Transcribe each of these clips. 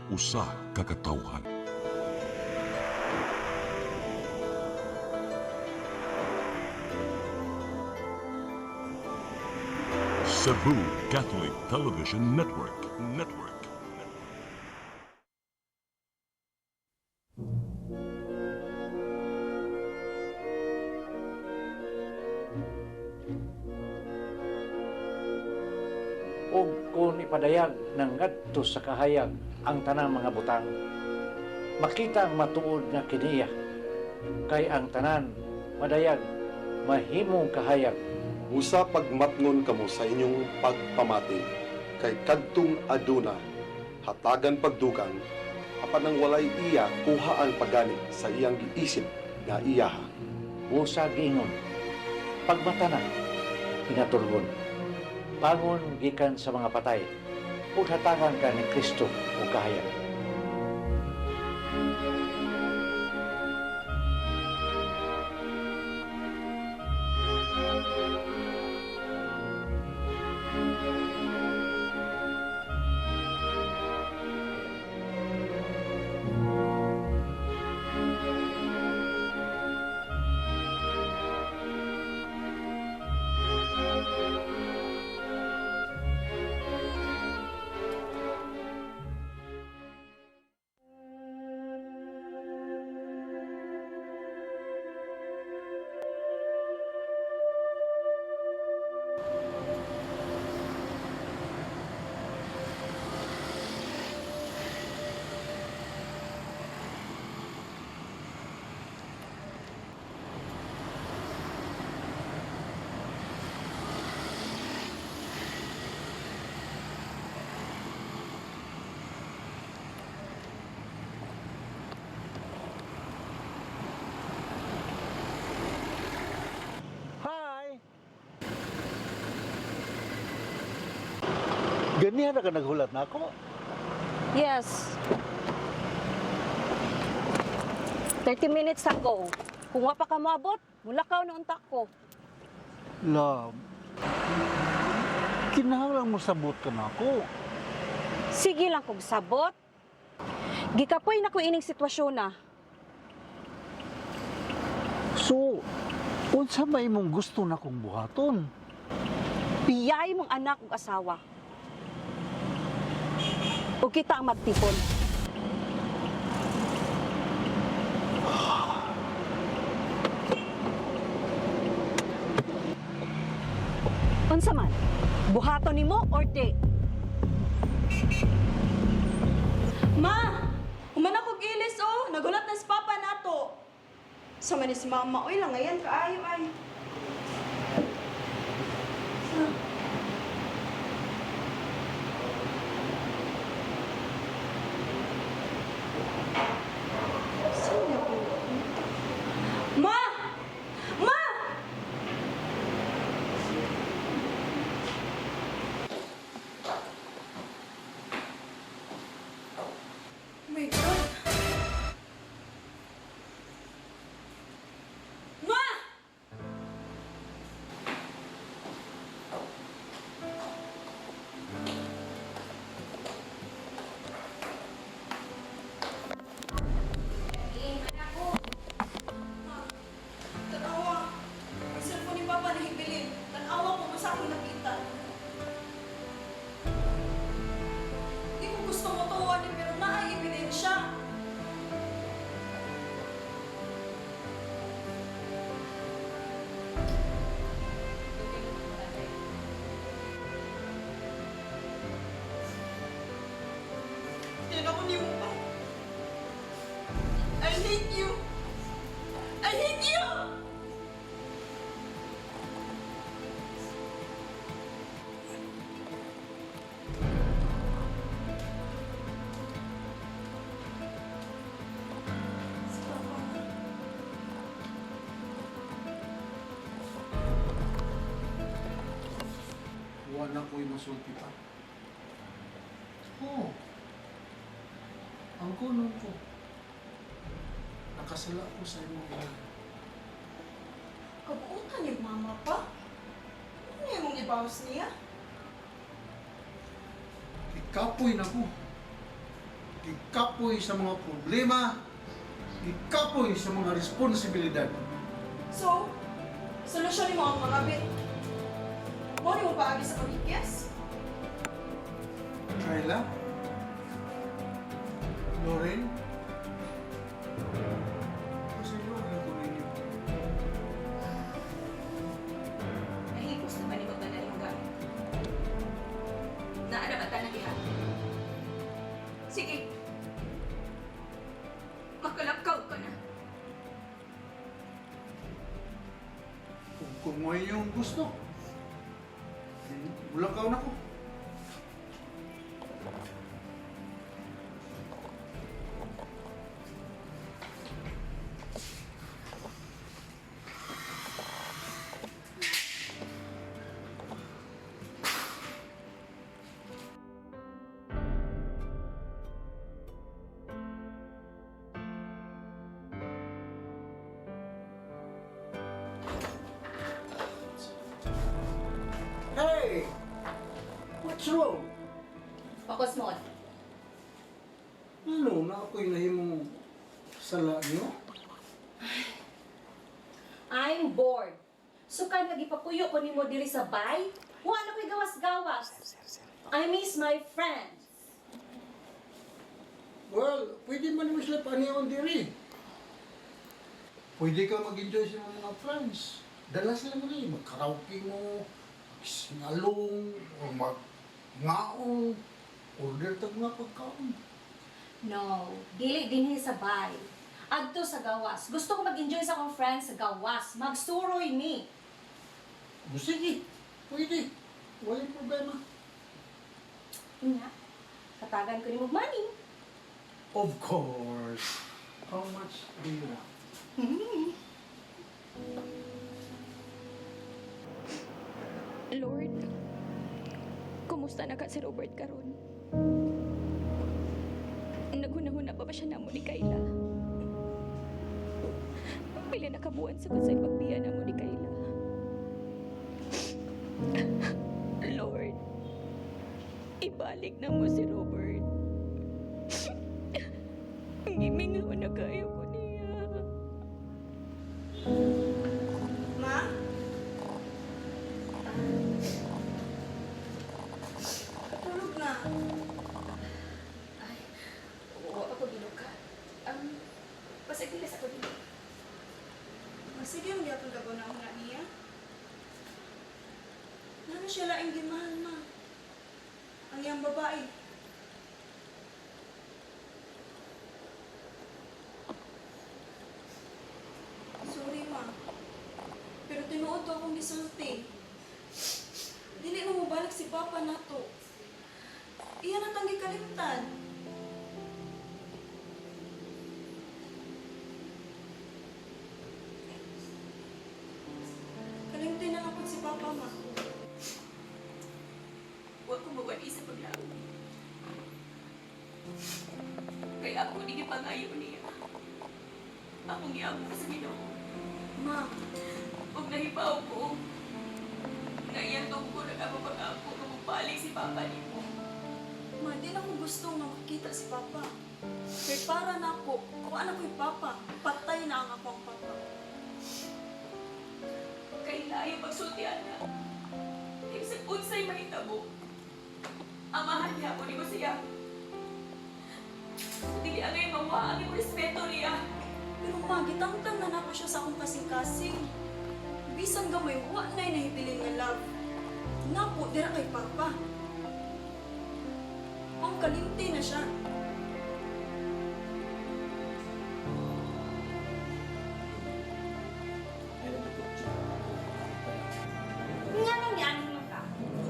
usa ka katawhan. Cebu Catholic Television Network. Ug kung ipadayag ng ngadto sa kahayag ang tanang mga butang, makita ang matuod nga kiniya, kay ang tanan madayag mahimong kahayag. Usa pagmatngon kamo sa inyong pagpamati, kay kadtong aduna, hatagan pagdugang, apan ang walay iya kuhaan pagani sa iyang giisip nga iyaha. Usa giingon, pagmata na, pinatulgon. Bangon gikan sa mga patay, ug hatagan ka ni Kristo o kahayag. Ganyan na ka naghulat na ako. Yes. 30 minutes ago. Kung wa pa ka moabot, mulakaw na unta ko. Love, kinahanglan mo sabot ka na ako. Sige lang kog sabot. Gikapoy na ko ining sitwasyon na. So, unsa may mong gusto na kong buhaton? Biyay mong anak ug asawa. O kita ang magtipon. Unsa man? Buhaton nimo or di? Ma! Humanak og ilis oh! Nagulat na si Papa nato! Sama ni si Mama. Uy, lang ngayon kaayo ay. Ma! Ma! Oh my God! Ma! Tanawa. Ang cellphone ni Papa nahibilin. Tanawa ko basta akong nakita. Di ko gusto mo tuwanin pero naay ebidensya. Yan ako ni mo pa. I hate you. I hate you! Wala ko'y masulti pa. Oo. Ang kunong ko. Nakasala ko sa iyong ina. Kabuutan ni Mama pa? Ano yung mong ibawas niya? Ikapoy na ko. gikapoy sa mga problema, gikapoy sa mga responsibilidad. So, solusyon mo ang mga bit. Mo ni mo paagi sa pagkikis? Kyla? Lauren? Kasi yun ang tuloy niyo. Nahipos naman ni magmanaling gamit. Naanamatan na diha. Sige. Makalakaw ka na. Kung mo yung gusto, bulakaw na ko. Hey! What's wrong? Focus mo. Ano na ako'y nahimong sala niyo? I'm bored. Sukan nagipapuyo ko nimo diri sa bay. Wala ko'y gawas-gawas. I miss my friends. Well, pwede man naman sila panihon diri. Pwede ka mag-enjoy sa mga friends. Dala sila mo rin. Mag-karaoke mo, mag-singalong, o mag-ngaong, order tag mga pagkaon. No, dili dinhi sa bay. Adto sa gawas. Gusto ko mag-enjoy sa akong friends sa gawas. Magsuroy mi. O sige, pwede. Walang problema. Nga, katagan ko ni mo money. Of course. How much do you want? Lord, kumusta na ka si Robert karon? Naghunahuna pa ba siya namo ni Kayla? Pila na kabuan sa kunsay pagbiya namo ni Kayla? Lord, ibalik na mo si Robert. Gimingaw na kayo ko niya. Ma? Tulog na. Ay, oo ako ginuka. Pasagilas ako dito. Sige, hindi ako gabaw na una niya. Ano siya laing gimahal, ma? Ang iyang babae. Sorry, ma. Pero tinuod ko akong gisulti. Dili na mo balik si Papa nato. Iyan na tang gikalimtan. Kalimtin na lang po si Papa, ma. Huwag kong mawali sa paglaon. Kaya ako hindi pangayo niya. Akong iabot sa Ginoo. Ma, Huwag nahibaw ko. Ngayon ko nag-ababag ako kung balik si Papa niyo. ma, di na ko gusto nga makita si Papa. Kay para na ako, kung anak ko'y Papa, patay na ang akong Papa. Kailangan magsultian na. Isang unsay mahitabo. Amahan niya ako ni ko siya. Dili angay mawa ang iyong respeto niya. Pero ma, gitangtang na nako siya sa akong kasing-kasing. Bisan gamay, wa na'y nahibilin nga love. Napo, dira kay Papa. Ang kalimti na siya. Nga nang yan mo ka.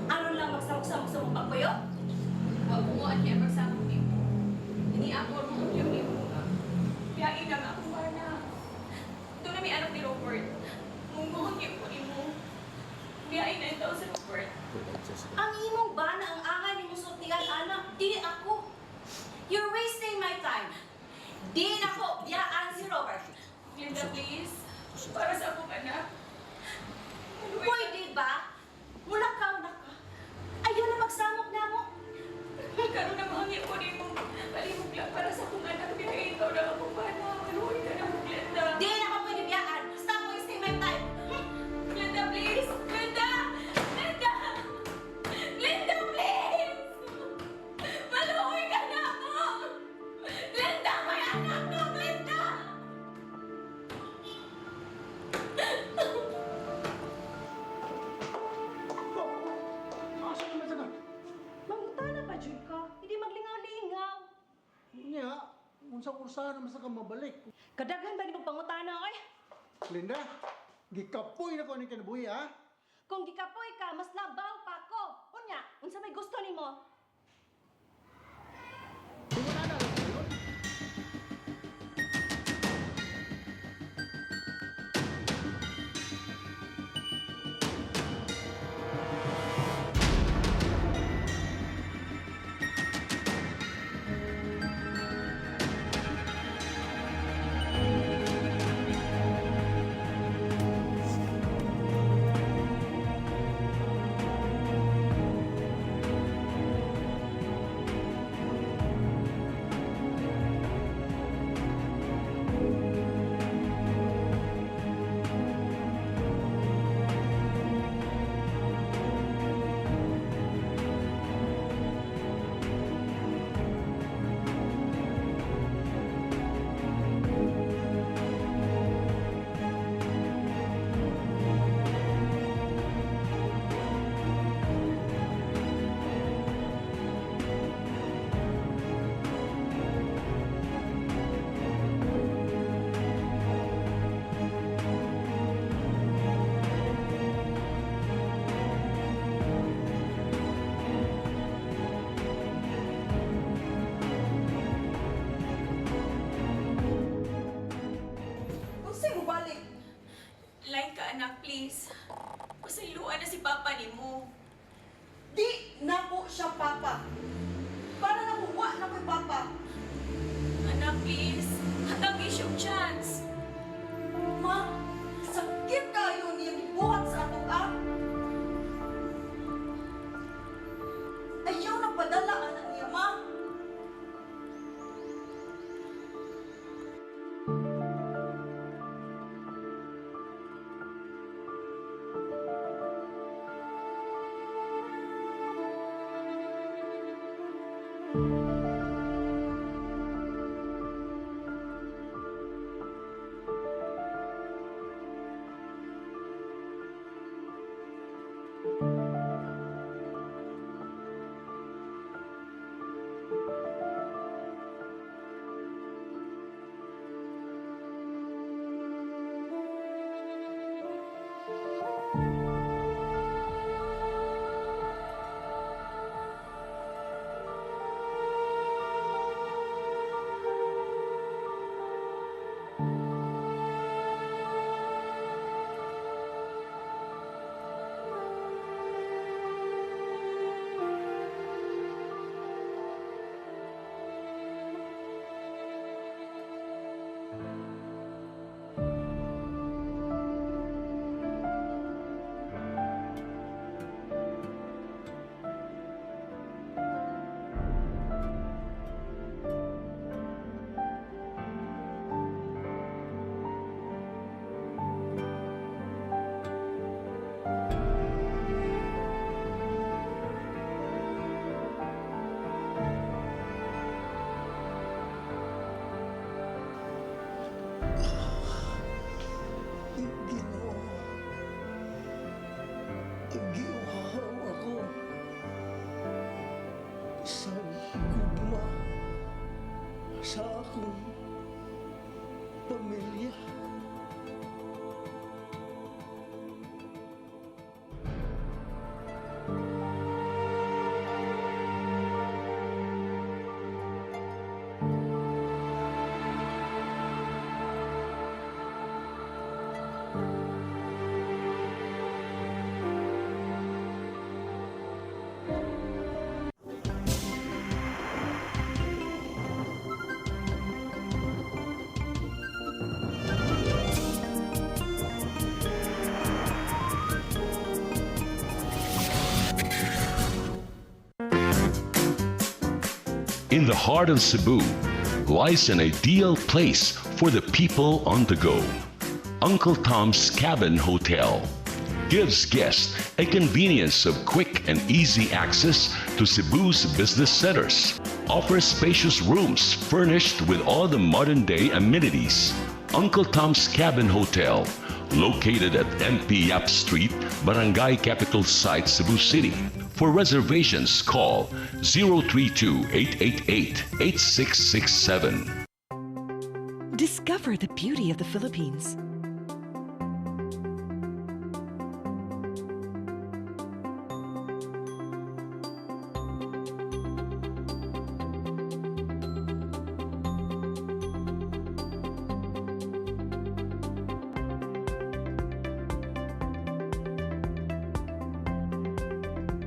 Ano lang magsawag-sawag sa mong pagpuyo? Huwag mo at niya magsama niyo. Hindi ako ang yung niyo. Biyain lang ako para na. Ito na may anak ni Robert. Mungguhon niyo ko ni mo. Biyain na ito si Robert. Ang imong bana ang angay ni musultian anak, dili ako. You're wasting my time. Di na ko biyaan si Robert. Linda, please. Para sa akong anak. Pwede ba? Mulakaw na ka. Ayaw na magsamok na mo. Karoon na mahangin ko ni mo. Palimog lang Unsa usaha naman sa ka mabalik? Kadaghan ba ni mong pangutana, oy? Linda, gikapoy na ko ni kinabuhi ha? Kung gikapoy ka, mas labaw pa ko. Unya, unsa may gusto nimo? Di mo na alam yun? Unsay mo balik? Line ka, anak, please. Pasayloan na si Papa ni mo. Di na ko siya papa. Para nakuha na ko'y papa. Anak, please. Hatang siyang chance. Ma, sakit kayo niya gibuhat sa atong app. Ayaw na padala anak niya, ma. sa akong pamilya. In the heart of Cebu lies an ideal place for the people on the go. Uncle Tom's Cabin Hotel gives guests a convenience of quick and easy access to Cebu's business centers, offers spacious rooms furnished with all the modern-day amenities. Uncle Tom's Cabin Hotel, located at NP Yap Street, Barangay Capital Site, Cebu City. For reservations, call 032-888-8667. Discover the beauty of the Philippines.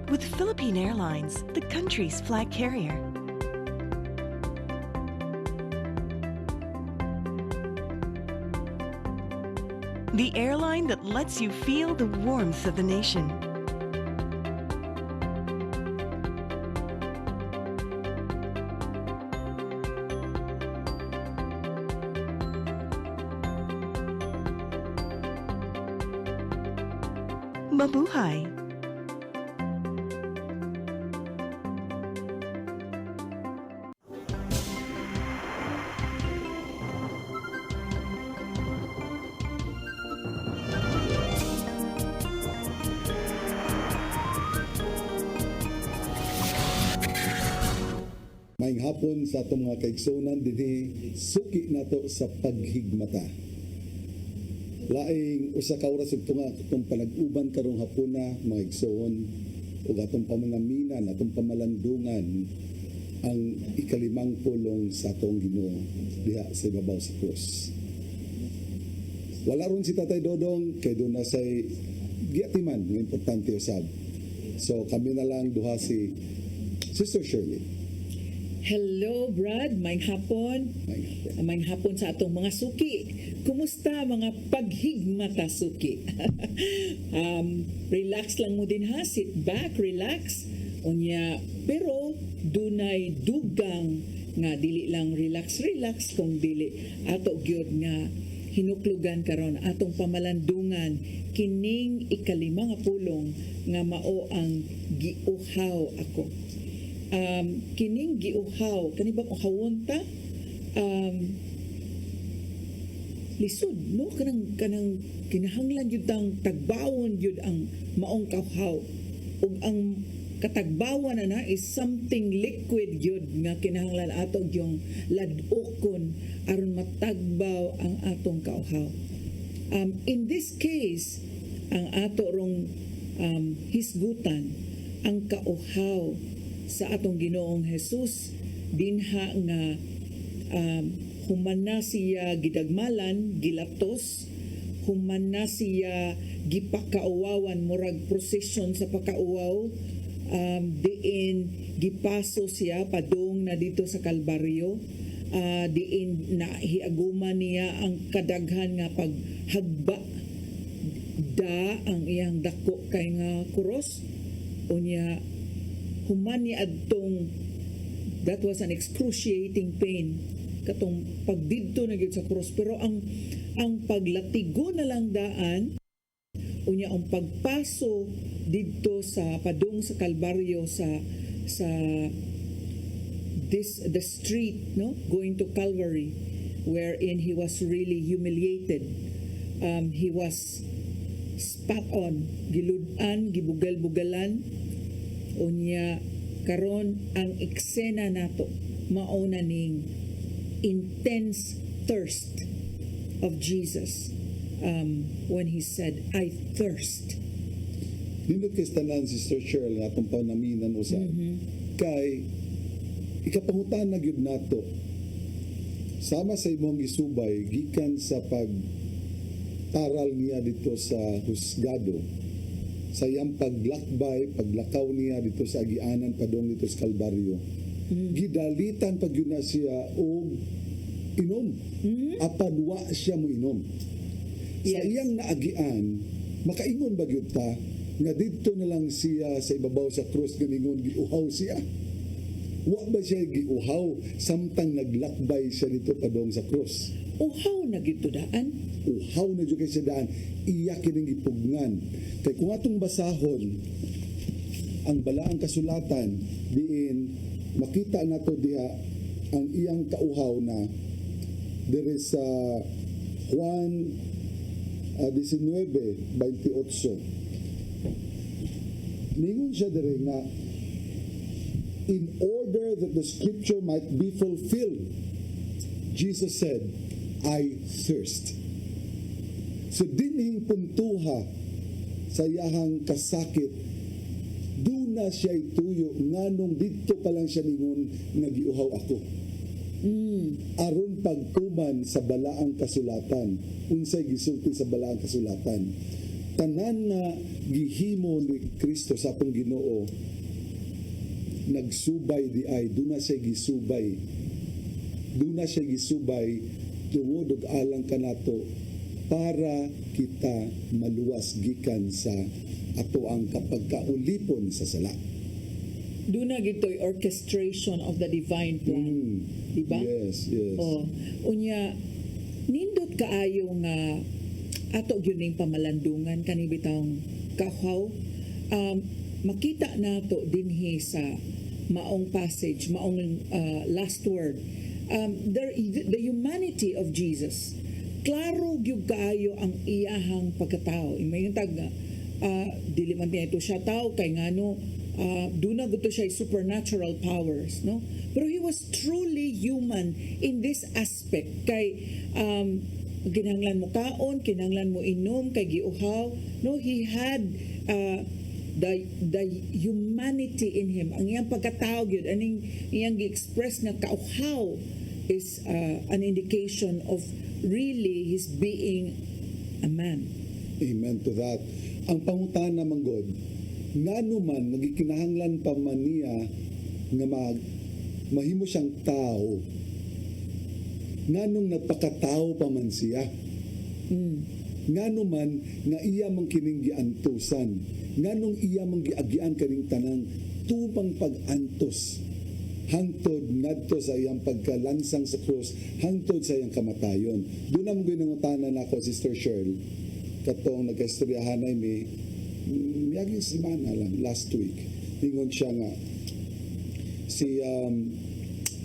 With Philippine Airlines, the country's flag carrier. The airline that lets you feel the warmth of the nation. Mabuhay! Maayong hapon sa atong mga kaigsunan dinhi suki nato sa paghigmata. Laing usa ka oras ug tunga atong panag-uban karong hapuna mga igsoon ug atong pamangaminan, atong pamalandungan ang ikalimang pulong sa atong Ginoo diha sa ibabaw sa krus. Wala ron si Tatay Dodong kay doon na say giatiman ng importante usab. So kami na lang duha si Sister Shirley. Hello, Brad. Maayong hapon. Maayong hapon sa atong mga suki. Kumusta mga paghigmata suki? Relax lang mo din ha. Sit back, relax. Unya, pero dunay dugang nga dili lang relax kung dili ato gyud nga hinuklugan karon atong pamalandungan kining ikalima nga pulong nga mao ang giuhaw ako. Kining giuhaw kani ba uhawon ta lisod no kanang kinahanglan jud tang tagbawon jud ang maong kauhaw ug ang katagbawon na is something liquid jud nga kinahanglan ato yung ladokon aron matagbaw ang atong kauhaw. In this case ang ato rong hisgutan ang kauhaw sa atong Ginoong Hesus dinha nga human na siya gidagmalan, gilatos, human na siya gipakauwawan murag prosesyon sa pakauwaw, diin gipaso siya padung na dito sa Kalbaryo, diin na hiaguman niya ang kadaghan nga paghagba da ang iyang dako kay nga kuros unya human ni adtong that was an excruciating pain katong pagdidto na gyud sa cross pero ang paglatigo na lang daan unya ang pagpaso didto sa padung sa Kalbaryo sa the street no going to Calvary wherein he was really humiliated. He was spat on, giludan, gibugal-bugalan. Unya karon ang eksena nato mauna ning intense thirst of Jesus when he said, I thirst. Nindot kay tanan Sister Cheryl nga atong panaminan usab. Kay ikapangutan na gyud nato sama sa imong gisubay gikan sa pagtaral niya dito sa husgado sa iyang paglakaw niya dito sa agianan padong dito sa Kalbaryo. Gidalitan pag yun na siya og inom. Apadwa siya mo inom. Sa iyang naagian, makaingon ba gyud ta nga dito na lang siya sa ibabaw sa krus ganingon giuhaw siya. Wa ba siya giuhaw samtang naglakbay siya dito padong sa krus? Uhaw na gito daan. Uhaw na dyan siya daan. Iya kining gipugnan. Kaya kung atong basahon ang balaang kasulatan diin makita nato diha ang iyang kauhaw na there is Juan 19:28 ningon siya dire nga in order that the scripture might be fulfilled, Jesus said, I thirst. So dining puntuha sa iyahang kasakit, doon na siya ituyo nganong dito pa lang siya ningon nagiuhaw ako. Aron pagtuman sa balaang kasulatan, unsay gisulti sa balaang kasulatan, tanan nga gihimo ni Kristo sa atong Ginoo, nagsubay di ay, doon na siya gisubay. Doon na siya gisubay tungod og alang kanato para kita maluwas gikan sa ato ang kapagkaulipon sa sala. Doon na gito'y orchestration of the divine plan. Diba? Yes, yes. Unya, nindot kaayo nga ato gyud ning pamalandungan kani bitawng kahaw. Makita nato dinhi sa maong passage, maong last word. The humanity of Jesus. Klaro gyud kaayo ang iyahang pagkatao. Imayong tag dili man ito siya tao kay ngano doon na gusto siya supernatural powers, no? Pero he was truly human in this aspect. Kay kinahanglan mo kaon, kinahanglan mo inom, kay giuhaw, no? He had the humanity in him. Ang iyang pagkatao gyud, aning iyang gi-express nga kauhaw is an indication of really his being a man. Amen to that. Ang pangutan naman God, ngano man nagikinahanglan pa man niya nga mahimo siyang tao, nganong nagpakatao pa man siya, ngano man nga iya man kining giantusan, nganong iya man giagian kaning tanang tubang pag-antos hangtod ngadto sa iyang pagkalansang sa krus, hangtod sa iyang kamatayon. Doon naman ginangutanan ako, Sister Cheryl, katong nagkaistoryahan ay miyaging semana lang, last week, ingon siya nga, si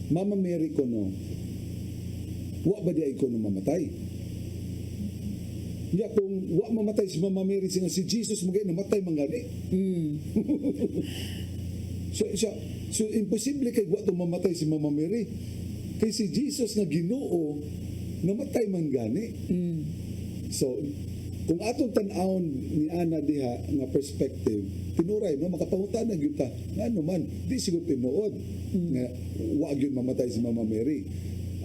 Mama Mary ko no, wa ba di ay ko no mamatay? Niya kung wa mamatay si Mama Mary, si Jesus magay namatay mangani. So imposible kay wa to mamatay si Mama Mary. Kay si Jesus nga Ginoo namatay man gani. So kung atong tan-awon ni Ana diha nga perspective, tinuray no makapangutan na gyud ta. Ngano man di siguro tinuod nga wa gyud mamatay si Mama Mary.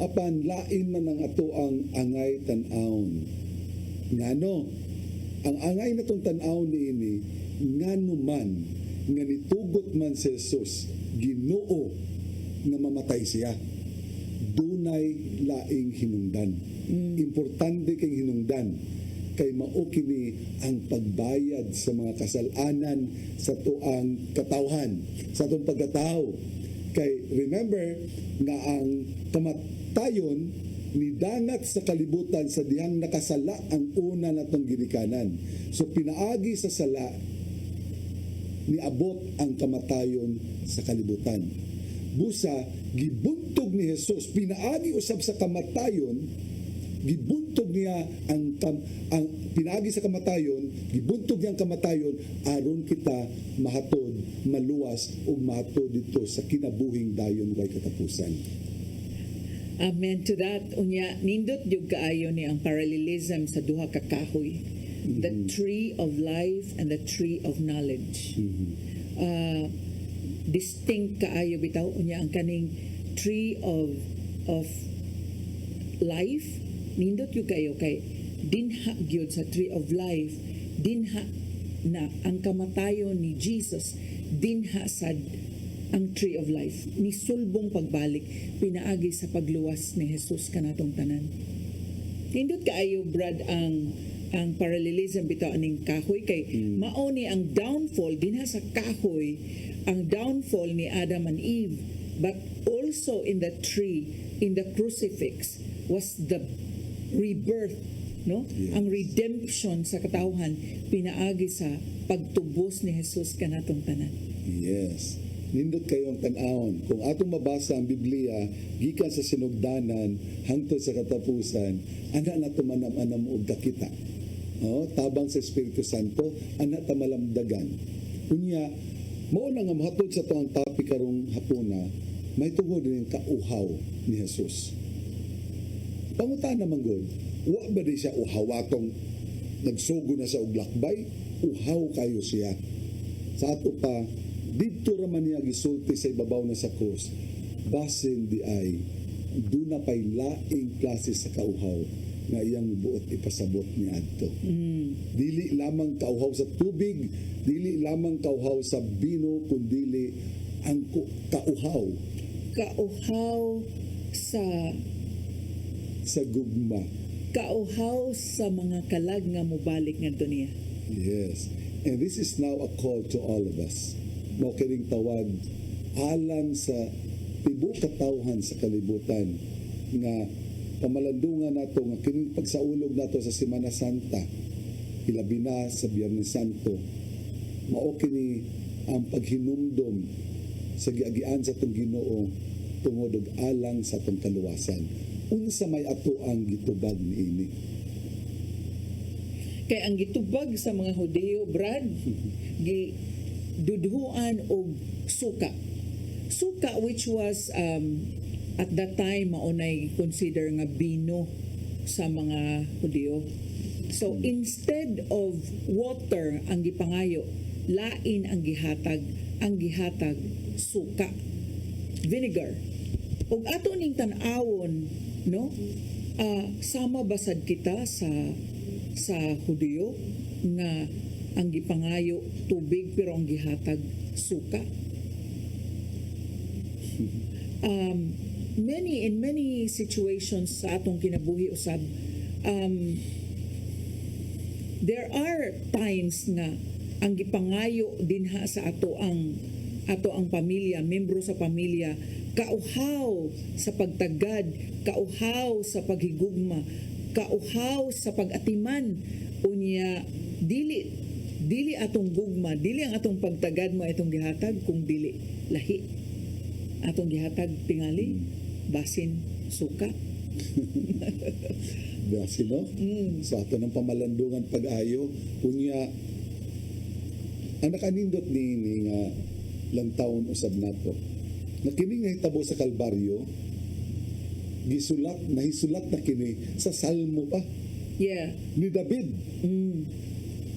Apan lain man ang ato ang angay tan-awon. Ngano ang angay natong tan-awon niini, ngano man nga nitugot man si Jesus Ginoo na mamatay siya, dunay laing hinungdan. Importante kay hinungdan kay mao kini ang pagbayad sa mga kasalanan sa tuang katawhan, sa atong pagkatao. Kay remember nga ang kamatayon ni dangat sa kalibutan sa dihang nakasala ang una natong ginikanan. So pinaagi sa sala niabot ang kamatayon sa kalibutan. Busa gibuntog ni Jesus, pinaagi usab sa kamatayon, gibuntog niya ang pinaagi sa kamatayon, gibuntog niya ang kamatayon aron kita mahatod, maluwas ug mahatod dito sa kinabuhing dayon way katapusan. Amen to that. Unya nindot jud kaayo ni ang parallelism sa duha ka kahoy. The tree of life and the tree of knowledge. Distinct kaayo bitaw unya ang kaning tree of life, nindot yung kayo kay dinha gyud sa tree of life, dinha na ang kamatayon ni Jesus, dinha sad ang tree of life, ni sulbong pagbalik pinaagi sa pagluwas ni Jesus kanatong tanan. Nindot kaayo Brad ang parallelism bitaw aning kahoy kay mao ni ang downfall dinha sa kahoy, ang downfall ni Adam and Eve, but also in the tree, in the crucifix was the rebirth, no? Yes. Ang redemption sa katawhan pinaagi sa pagtubos ni Jesus kanatong tanan. Yes. Nindot kayo ang tan-awon. Kung atong mabasa ang Biblia gikan sa sinugdanan hangtod sa katapusan, ana na tumanam-anam og kakita. Tabang sa Espiritu Santo, ana ta malamdagan. Unya, mao na nga mahatod sa tuang topic karong hapuna, may tungod din kauhaw ni Jesus. Pangutan naman gud, wa ba di siya uhaw atong nagsugo na sa uglakbay, uhaw kayo siya. Sa ato pa, dito raman niya gisulti sa ibabaw na sa krus, basin di ay, doon na pa'y laing klase sa kauhaw nga iyang buot ipasabot ni adto. Dili lamang kauhaw sa tubig, dili lamang kauhaw sa bino, kundili ang kauhaw sa gugma. Kauhaw sa mga kalag nga mobalik nga niya. Yes. And this is now a call to all of us. Mo kining tawag alang sa tibuok katawhan sa kalibutan nga pamalandungan nato nga kining pagsaulog nato sa Semana Santa, ilabi na sa Biyernes Santo, mao kini ang paghinumdom sa giagian sa atong Ginoo tungod og alang sa atong kaluwasan. Unsa may ato ang gitubag niini? Kay ang gitubag sa mga Hudeo, Brad, gidudhuan og suka. Suka which was at that time maunay consider nga bino sa mga Hudeo. So instead of water ang gipangayo, lain ang gihatag suka, vinegar. Ug ato ning tan-awon, no? Sama basad kita sa Hudyo nga ang gipangayo tubig pero ang gihatag suka. In many situations sa atong kinabuhi usab, there are times nga ang gipangayo dinha sa ato ang pamilya, membro sa pamilya, kauhaw sa pagtagad, kauhaw sa paghigugma, kauhaw sa pag-atiman, unya dili atong gugma, dili ang atong pagtagad mo itong gihatag, kung dili lahi atong gihatag tingali basin suka. Basin, no? Sa ato ng pamalandungan pag-ayo, unya ang nakanindot ni nga lantawon usab nato na kini nga hitabo sa Kalbaryo, nahisulat na kini sa Salmo pa. Yeah. Ni David.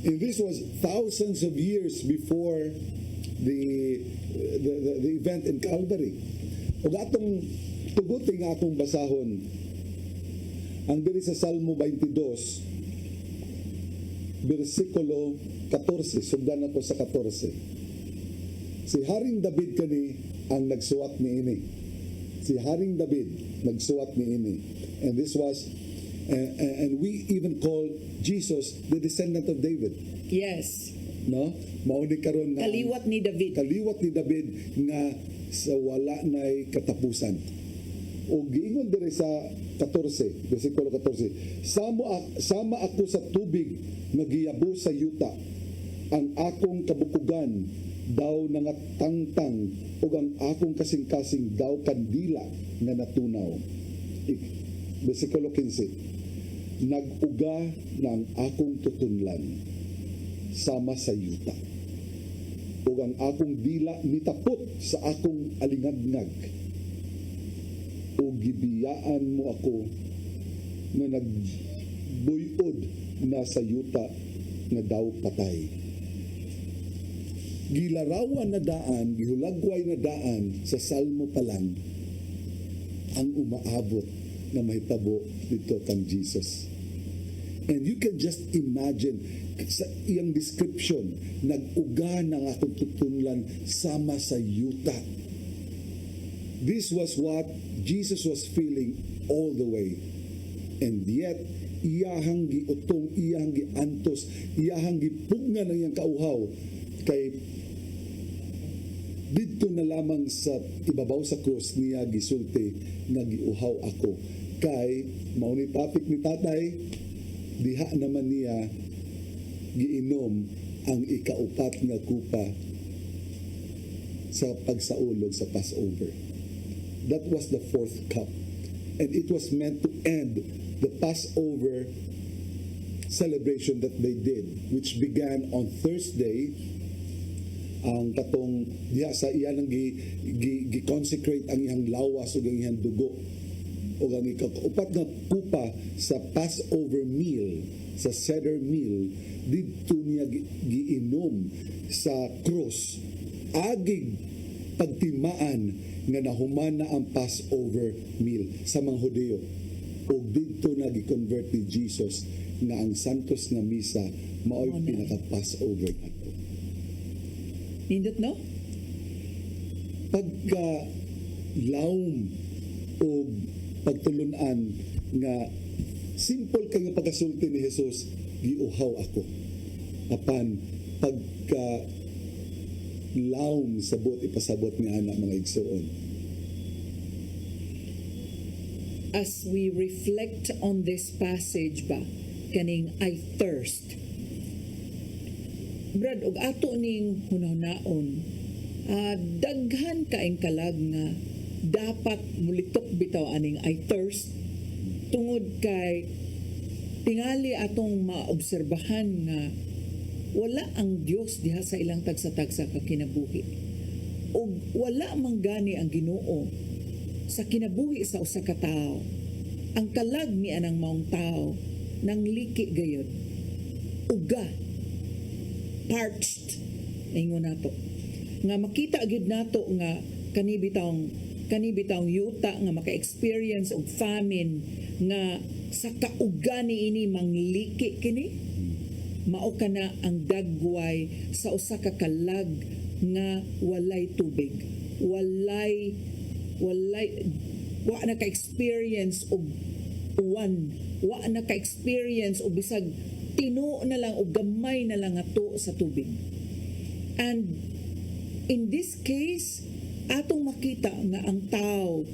And this was thousands of years before the event in Calvary. O atong tuguti nga akong basahon ang diri sa Salmo 22 versikulo 14, sugdan ako sa 14. Si Haring David kani ang nagsuwat niini. Si Haring David nagsuwat niini. And this was and we even call Jesus the descendant of David. Yes. No? Mauni karon nga Kaliwat ni David nga sa wala nay katapusan. O giingon diri sa 14, versikulo 14. Sama ako sa tubig nga giyabo sa yuta. Ang akong kabukugan daw nangatangtang ug ang akong kasing-kasing daw kandila nga natunaw. Versikulo 15. Nag-uga ng akong tutunlan sama sa yuta. Ug ang akong dila nitapot sa akong alingagnag. O gibiyaan mo ako nga nagbuyod na sa yuta nga daw patay. Gilarawan na daan, gihulagway na daan sa Salmo pa lang ang umaabot na mahitabo dito kang Jesus. And you can just imagine sa iyang description, nag-uga ng akong tutunlan sama sa yuta. This was what Jesus was feeling all the way. And yet, iyahang giutong, iyahang giantos, iyahang gipugna ng iyang kauhaw kay dito na lamang sa ibabaw sa krus niya gisulti nga giuhaw ako kay mao ni topic ni tatay, diha naman niya giinom ang ikaupat nga kupa sa pagsaulog sa Passover. That was the fourth cup, and it was meant to end the Passover celebration that they did, which began on Thursday. Ang katong diha sa iyan ang gi-consecrate ang iyang lawas ug ang iyang dugo o ang ikaupat nga kupa sa Passover meal, sa Seder meal, dito niya giinom sa cross. Agig pagtimaan nga nahuman na ang Passover meal sa mga Hudyo. O dito na gi-convert ni Jesus nga ang santos nga misa mao'y pinaka-Passover nato. Nindot no? Pagka lawom o pagtulunan nga simple kay nga pagkasulti ni Jesus, giuhaw ako. Apan pagka lawom sabot ipasabot ni ana mga igsoon. As we reflect on this passage ba, kaning I thirst. Brad, og ato ning hunahnaon, daghan kaing kalag nga dapat mulitok bitaw aning I thirst tungod kay tingali atong maobserbahan nga wala ang Dios diha sa ilang tagsa-tagsa ka kinabuhi. Og wala man gani ang Ginoo sa kinabuhi sa usa ka tawo. Ang kalag ni anang maong tao nang liki gayud. Uga, parched, ingon nato. Nga makita agad nato nga kanibitang yuta nga maka-experience og famine nga sa kauga ni ini mangliki kini. Mao kana ang dagway sa usa ka kalag nga walay tubig. Walay wa na ka-experience og uwan, wa na ka-experience og bisag tino na lang o gamay na lang ato sa tubig. And in this case, atong makita nga ang tao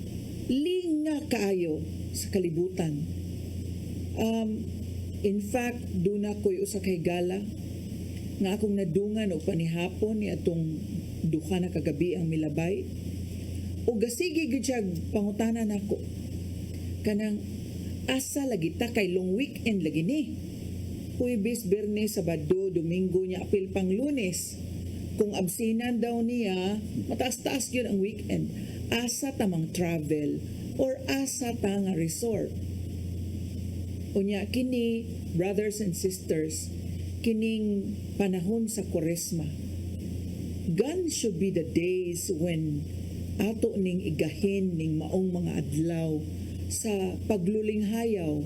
linga kaayo sa kalibutan. In fact, doon ako'y usa kay gala nga akong nadungan o panihapon ni atong duha na kagabi ang milabay. O gasigi gid siya pangutanan nako. Kanang asa lagi ta kay long weekend lagi ni. Huwebes, Biyernes, Sabado, Domingo niya apil pang Lunes. Kung absinan daw niya, mataas-taas yun ang weekend. Asa tamang travel or asa ta nga resort. Unya kini, brothers and sisters, kining panahon sa Kwaresma. Gone should be the days when ato ning igahin ning maong mga adlaw sa paglulinghayaw,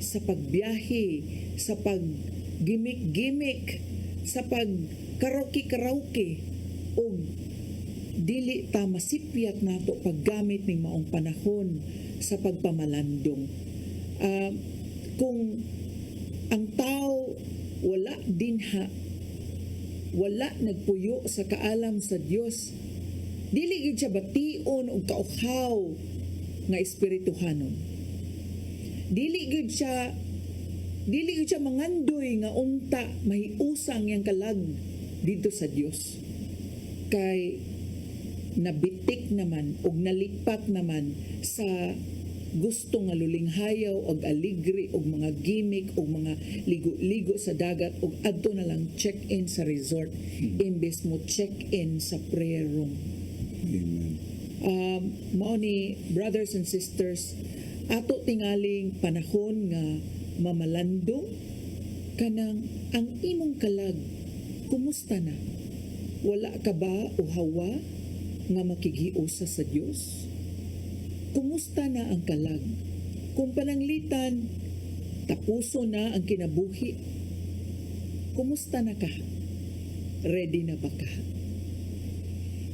sa pagbiyahe, sa paggimik-gimik, sa pagkaraoke-karaoke, o dili ta masipyat nato paggamit ning maong panahon sa pagpamalandong. Kung ang tao wala dinha, wala nagpuyo sa kaalam sa Dios, dili gid siya bation og kauhaw nga espirituhanon. Dili gid siya mangandoy nga unta mahiusang yang kalag dito sa Dios. Kay nabitik naman og nalipat naman sa gusto nga lulinghayaw og aligri og mga gimmick og mga ligo-ligo sa dagat og adto na lang check-in sa resort imbes mo check-in sa prayer room. Amen. Mao ni brothers and sisters, ato tingaling panahon nga mamalandong kanang ang imong kalag kumusta na? Wala ka ba o hawa nga makigiusa sa Dios? Kumusta na ang kalag? Kung pananglitan, tapuso na ang kinabuhi. Kumusta na ka? Ready na ba ka?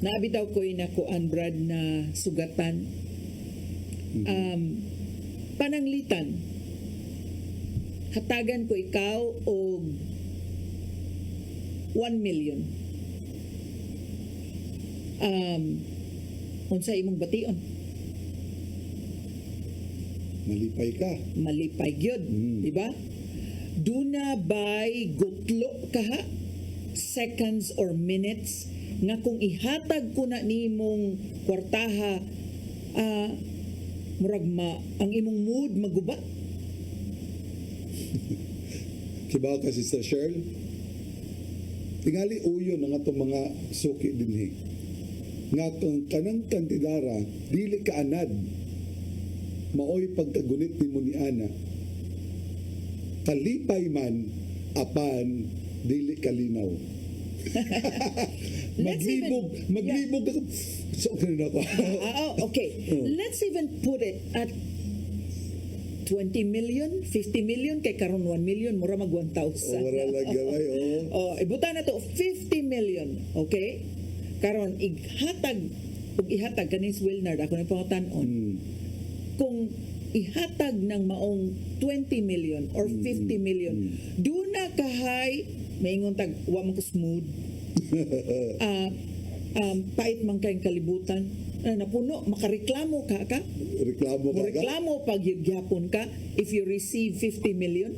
Naabitaw ko inakuan Brad na sugatan. Pananglitan, hatagan ko ikaw og 1 million. Unsa imong bation? Malipay ka. Malipay gyud, di ba? Duna bay gutlo ka ha? Seconds or minutes nga kung ihatag ko na nimong kwartaha, murag ang imong mood maguba. Kibaw ka, Sister Cheryl? Tingali uyo na nga itong mga suki dinhi. Nga kung kanang kantidara, dili ka anad. maoy pagkagunit nimo ni ana. Kalipay man apan dili kalinaw. maglibog ako. So, ganun ako. Okay. Let's even put it at 20 million, 50 million, kay karon 1 million, mura mag 1,000. Wala lang gamay, ibutan na to, 50 million, okay? Karon, ihatag kanis Wilnard, ako na pangutanon. Kung ihatag ng maong 20 million or 50 million, doon na kahay, maingon tag, wa man ko smooth, pait man kayong kalibutan, napuno, makareklamo ka? Reklamo pag gyapon ka if you receive 50 million.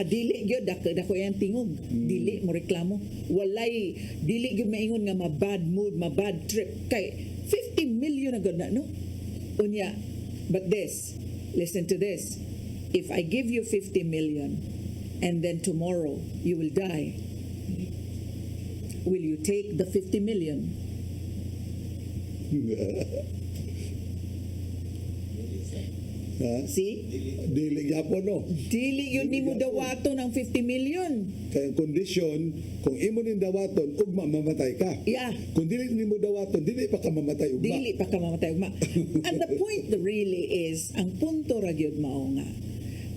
Dili gyud dako yang tingog. Dili mo reklamo. Walay dili gyud maingon nga ma-bad mood, ma-bad trip kay 50 million agad na no. Unya, but listen to this. If I give you 50 million and then tomorrow you will die, will you take the 50 million? See? Dili gyapon no. Dili yun ni mo dawaton ng 50 million. Kaya kondisyon, kung imo ning dawaton, ugma mamatay ka. Yeah. Kung dili nimo dawaton, dili pa ka mamatay ugma. Dili pa ka mamatay ugma. And the point really is, ang punto ra gyud mao nga,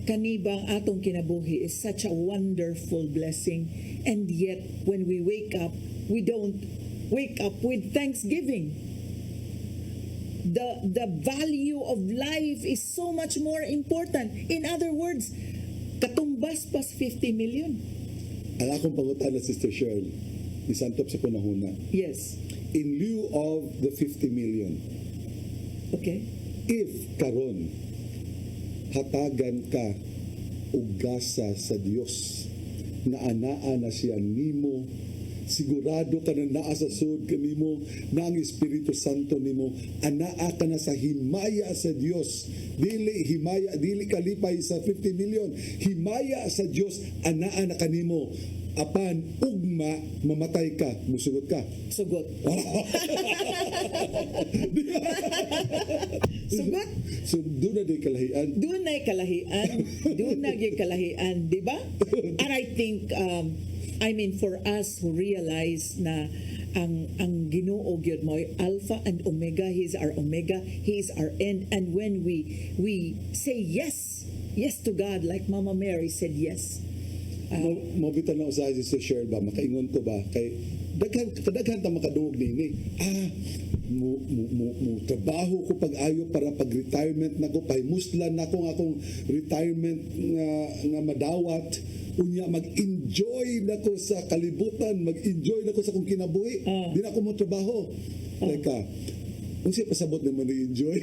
kanibang atong kinabuhi is such a wonderful blessing, and yet when we wake up, we don't wake up with thanksgiving. The value of life is so much more important. In other words, katumbas pas 50 million. Ang akong pangutana, Sister Cheryl, isantop sa panahona. Yes. In lieu of the 50 million, okay, if karon hatagan ka og gasa sa Dios na anaa na siya nimo, sigurado ka na naa sa sud kanimo na ang Espiritu Santo nimo, anaa ka na sa himaya sa Dios. Dili kalipay sa 50 million, himaya sa Dios, anaa na kanimo. Apan ugma mamatay ka, musugot ka. Sugot. Sugot. So doon na day kalahian. Doon na kalahian, di ba? And I think for us who realize na ang Ginoo gyud mo Alpha and Omega, He is our Omega, He is our end, and when we say yes to God like Mama Mary said yes. Mabitan na usahay si Cheryl ba, makaingon ko ba kay kadaghan ta makadungog nini. Mo trabaho ko pag-ayo para pag-retirement nako, pahimuslan nako akong retirement nga madawat, unya mag-enjoy nako sa kalibutan, mag-enjoy nako sa akong kinabuhi. Di na ako mo trabaho. Teka, unsa pasabot na mo enjoy?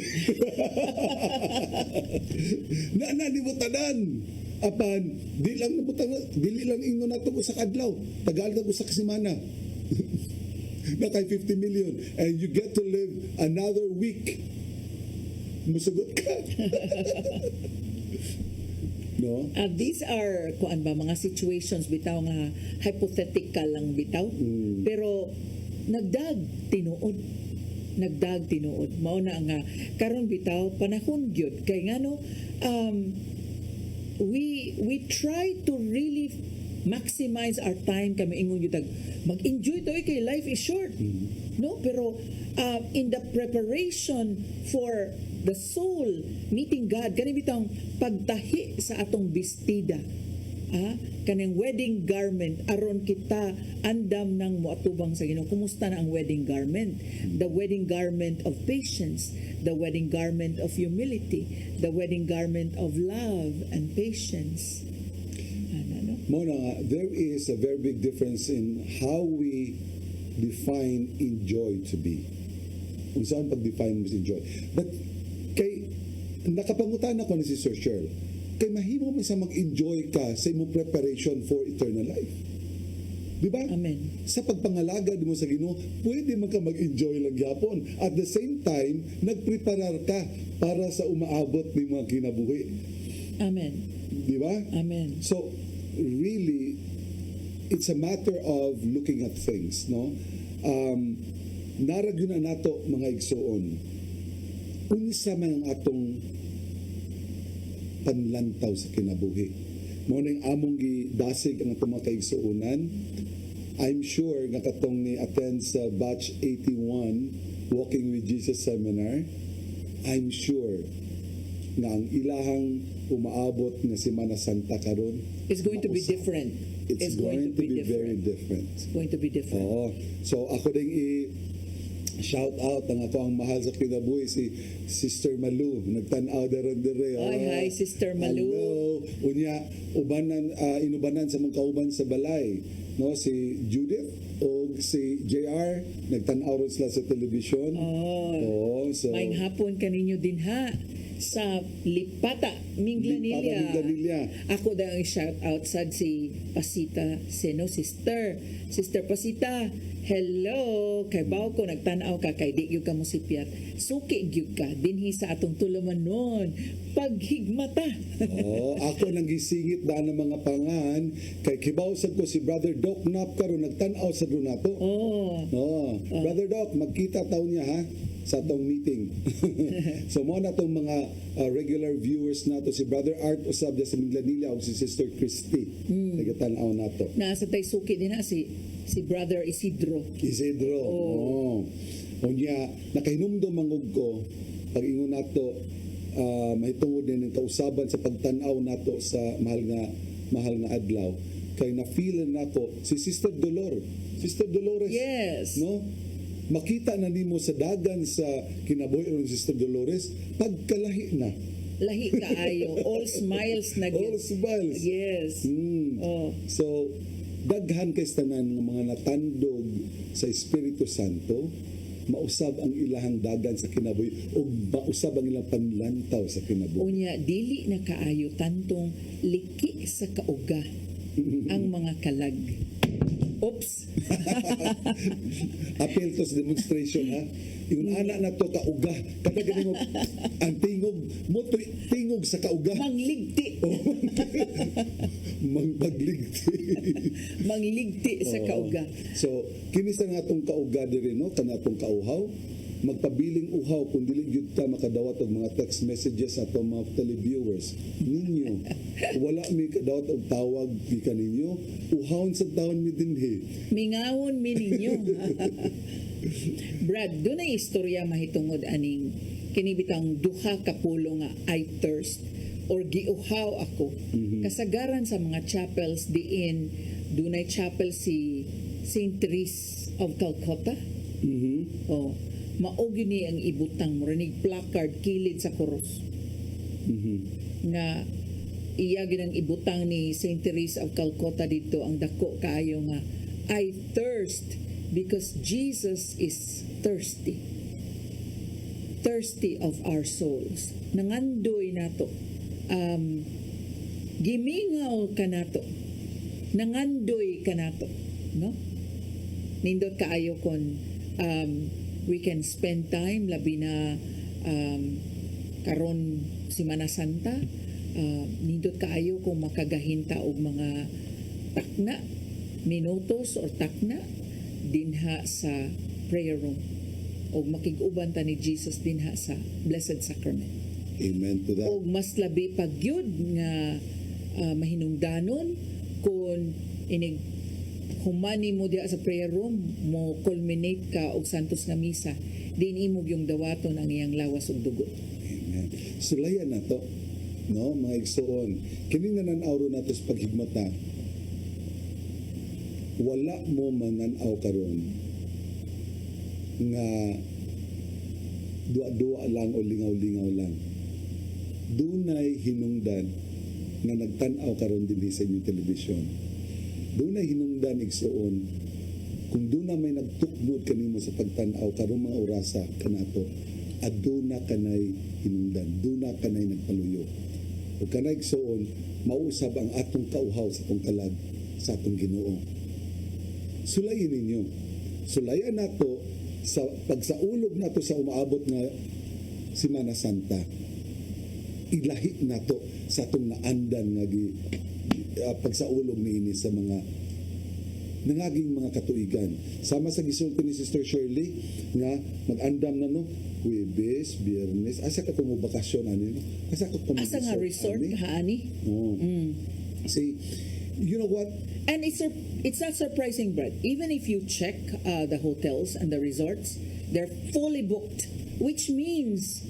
Na ni mo tanan. Apan dili lang ingon nato sa kadlaw, tagal na ko sa kasimana. Na kay 50 million and you get to live another week. Musugot ka. No? These are mga situations bitaw nga hypothetical lang bitaw. Pero nagdag tinuod mao na nga karon bitaw panahon gyud kay ngano we try to really maximize our time, kami ingon gyud mag-enjoy to kay life is short. No, pero in the preparation for the soul meeting God, kani bitang pagtahi sa atong bestida, kanang wedding garment aron kita andam nang moatubang sa Ginoo. Kumusta na ang wedding garment? The wedding garment of patience, the wedding garment of humility, the wedding garment of love and patience. Mona, there is a very big difference in how we define enjoy to be. Kung saan pag-define mo enjoy. But kay nakapangutan ako ni Sister Cheryl, kay mahimo mo sa mag-enjoy ka sa imong preparation for eternal life. Di ba? Amen. Sa pagpangalaga mo sa Ginoo, pwede man ka mag-enjoy lang gyapon. At the same time, nagpreparar ka para sa umaabot ng mga kinabuhi. Amen. Di ba? Amen. So, really, it's a matter of looking at things, no? Naragyo na nato mga igsoon. unsa man ang atong panlantaw sa kinabuhi. Mao ning among gidasig ang atong mga kaigsuonan. I'm sure nga katong ni attend sa batch 81 Walking with Jesus seminar, I'm sure nga ang ilahang umaabot nga Semana Santa karon It's going to be different. It's going to be very different. It's going to be different. Oo. So ako ding shout out ang ako ang mahal sa kinabuhi si Sister Malu, nagtan-aw daron dire. Hi, Sister Malu. Hello. Unya ubanan inubanan sa mga kauban sa balay, no, si Judith o si JR nagtan-aw ron sila sa television. Oh. So Maayong hapon kaninyo din ha sa Lipata, Minglanilla. Ako daw ang shout out sad si Pasita Seno, Sister Pasita. Hello, kay baw ko nagtanaw ka kay di gyud ka mo sipyat. Suki gyud ka dinhi sa atong tulumanon. Paghigmata. Ako nang gisingit daan ng mga pangan kay kibaw sad ko si Brother Doc Nap karon nagtan-aw sa nato. Brother Doc, magkita taon niya ha sa atong meeting. So mo na tong mga regular viewers nato si Brother Art usab sa Minglanilla ug si Sister Christy. Nagatan-aw nato. Nasa tay suki din ha si Brother Isidro. Unya nakahinumdum mangog ko pag ingon nato mahitungod din ang kausaban sa pagtan-aw nato sa mahal nga adlaw kay na feel nako si Sister Dolores. Yes. No? Makita na nimo sa dagan sa kinabuhi ni Sister Dolores pagkalahi na. Lahi kaayo. All smiles na All smiles. Yes. So daghan kay tanan nga mga natandog sa Espiritu Santo, mausab ang ilahang dagan sa kinabuhi ug mausab ang ilang panlantaw sa kinabuhi. Unya dili na kaayo tantong liki sa kauga ang mga kalag. Oops. Appeal to sa demonstration ha. Yung anak na to kauga. Kapag mo ang tingog sa kauga. Mangligti. Mangligti sa kauga. So, kini sa nga itong kauga diri no, kana itong kauhaw, magpabiling uhaw kung dili gyud ta makadawat og mga text messages sa atong mga televiewers ninyo. Wala mi kadawat og tawag gikan ninyo, uhawon sa taon mi dinhi. Mingawon mi ninyo. Brad, doon ay istorya mahitungod aning kinibitang duha ka pulo nga I thirst or giuhaw ako. Kasagaran sa mga chapels diin dunay chapel si St. Therese of Calcutta. Mao gini ang ibutang mo rinig placard kilid sa cross. Nga iya ginang ibutang ni St. Therese of Calcutta dito ang dako kaayo nga I thirst because Jesus is thirsty of our souls. Nangandoy nato, gimingaw ka nato, nangandoy ka nato, no? Nindot kaayo kon we can spend time labi na karon Semana Santa, nindot kaayo kung makagahinta og mga takna minutos or takna dinha sa prayer room o makig-uban ta ni Jesus dinha sa Blessed Sacrament. Amen to that. O mas labi pag yun nga mahinungdanon kung inig humani mo diha sa prayer room mo culminate ka og santos nga misa din imog yung dawaton ang iyang lawas ug dugo. Amen. Sulayan na to, no, mga igsoon. Kini nga nan-awro nato sa paghigmata. Wala mo mananaw karon nga dua-dua lang o lingaw-lingaw lang. Dunay hinungdan nga nagtan-aw karon dinhi sa inyong telebisyon. Dunay hinungdan igsoon kung duna may nagtukmod kanimo sa pagtan-aw karon mga orasa kanato, aduna kanay hinungdan, duna kanay nagpaluyo. O kanay igsoon mausab ang atong kauhaw sa atong kalag sa atong Ginoo. Sulayin ninyo. Sulayan nato sa pagsaulog nato sa umaabot nga Semana Santa. Ilahi nato sa atong naandan nga pagsaulog niini sa mga nangaging mga katuigan. Sama sa gisulti ni Sister Shirley nga mag-andam na no, Huwebes, Biyernes, asa ka kumo bakasyon ani no? Asa ka kumo Asa nga resort ha ani? Oo. See, you know what? And it's not surprising, Brad. Even if you check the hotels and the resorts, they're fully booked, which means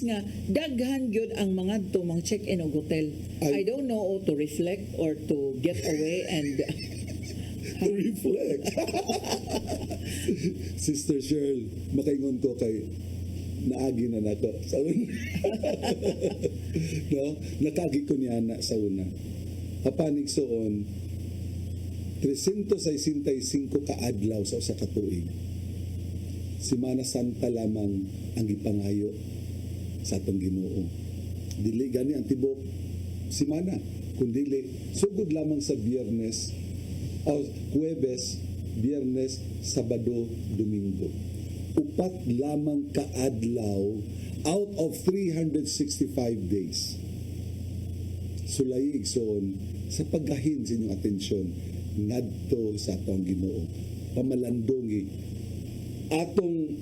nga daghan gyud ang mga to mga check-in og hotel. I don't know to reflect or to get away and To reflect. Sister Cheryl, makaingon ko kay naagi na nato sa una. No? Nakagi ko niya na sa una. Kapanig soon, 365 ka adlaw sa usa ka tuig. Semana Santa lamang ang gipangayo sa atong Ginoo. Dili gani ang tibok semana, kundi sugod lamang sa Biyernes o Huwebes, Biyernes, Sabado, Domingo. Upat lamang ka adlaw out of 365 days. Sulaig soon sa paggahin sa inyong atensyon ngadto sa atong Ginoo. Pamalandongi atong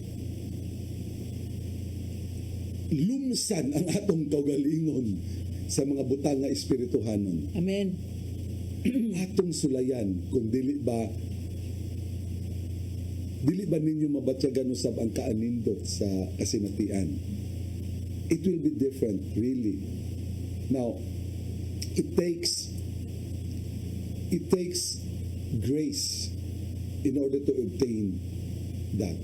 lumsan ang atong kaugalingon sa mga butang nga espirituhanon. Amen. Atong sulayan kung dili ba ninyo mabatyagan usab ang kaanindot sa kasinatian. It will be different, really. Now, it takes grace in order to obtain that.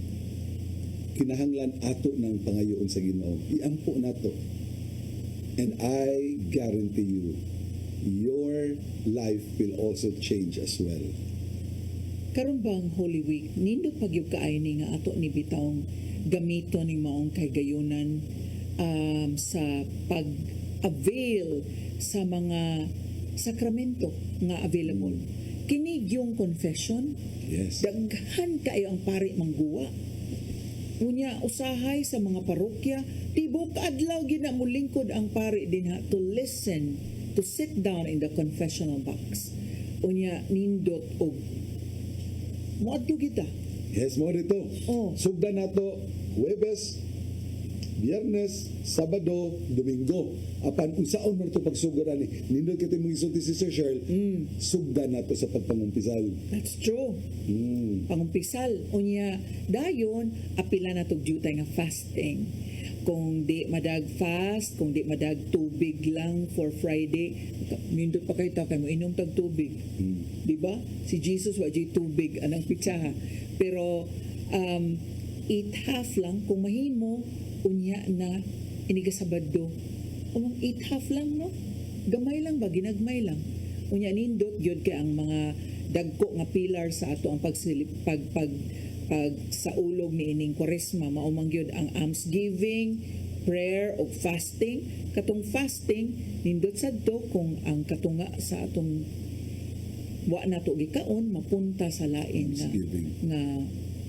Kinahanglan ato ng pangayoon sa Ginoo. Iampo nato. And I guarantee you, your life will also change as well. Karon bang Holy Week, nindot pagyud kaay ni nga ato ni bitawng gamito ning maong kaygayonan sa pag-avail sa mga sakramento nga available. Kinig yung confession. Yes. Daghan kayo ang pari mangguwa. Unya usahay sa mga parokya, tibok adlaw gina mo lingkod ang pari dinha to listen, to sit down in the confessional box. Unya nindot og moadto kita. Yes, mo dito. Oh. Sugdan nato Huwebes, Biyernes, Sabado, Domingo. Apan unsaon man ito pagsugaran ni nindot kita mong isulti si Sister Cheryl, sugdan nato sa pagpangumpisal. That's true. Pangumpisal. Unya dayon apila na tog jutay nga fasting. Kung di madag fast, kung di madag tubig lang for Friday, nindot pa kayo kay mo inom tag tubig. Di ba? Si Jesus wa jay tubig anang pitsaha. Pero eat half lang kung mahimo unya na iniga Sabado. Umang eat half lang no? Gamay lang ba ginagmay lang. Unya nindot gyud kay ang mga dagko nga pilar sa ato ang pag sa ulog ni ining Kwaresma maumang gyud ang almsgiving, prayer o fasting. Katong fasting nindot sadto kung ang katunga sa atong wa nato gikaon mapunta sa lain nga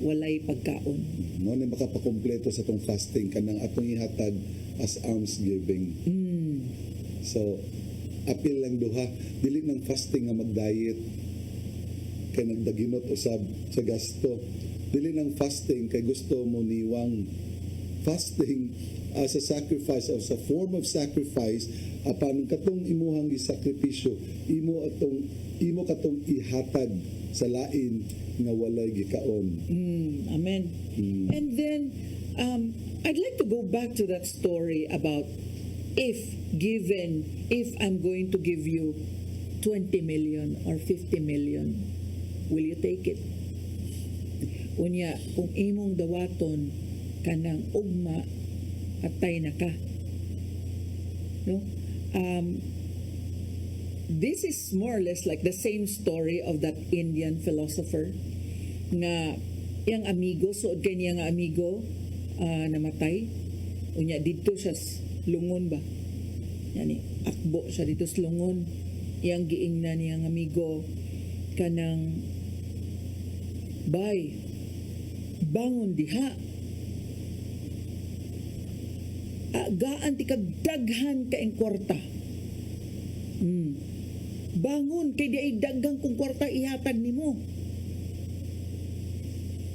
walay pagkaon. No, na makapakompleto sa tong fasting kanang atong ihatag as almsgiving. So, apil lang duha, dili ng fasting nga mag-diet kay nagdaginot usab sa gasto. Dili ng fasting kay gusto mo niwang. Fasting as a sacrifice, as a form of sacrifice apan katong imuhang gisakripisyo, imo katong ihatag sa lain nga walay gikaon. Amen. And then I'd like to go back to that story about if I'm going to give you 20 million or 50 million, will you take it? Unya, kung imong dawaton kanang ugma atay na ka. No? This is more or less like the same story of that Indian philosopher nga iyang amigo, suod kay niya nga amigo namatay. Unya dito siya lungon ba? Yani akbo siya dito sa lungon. Iyang giingnan niyang amigo kanang bay bangon diha. Gaan ti kag daghan kaing kwarta. Bangon kay di ay daghang kung kwarta ihatag nimo.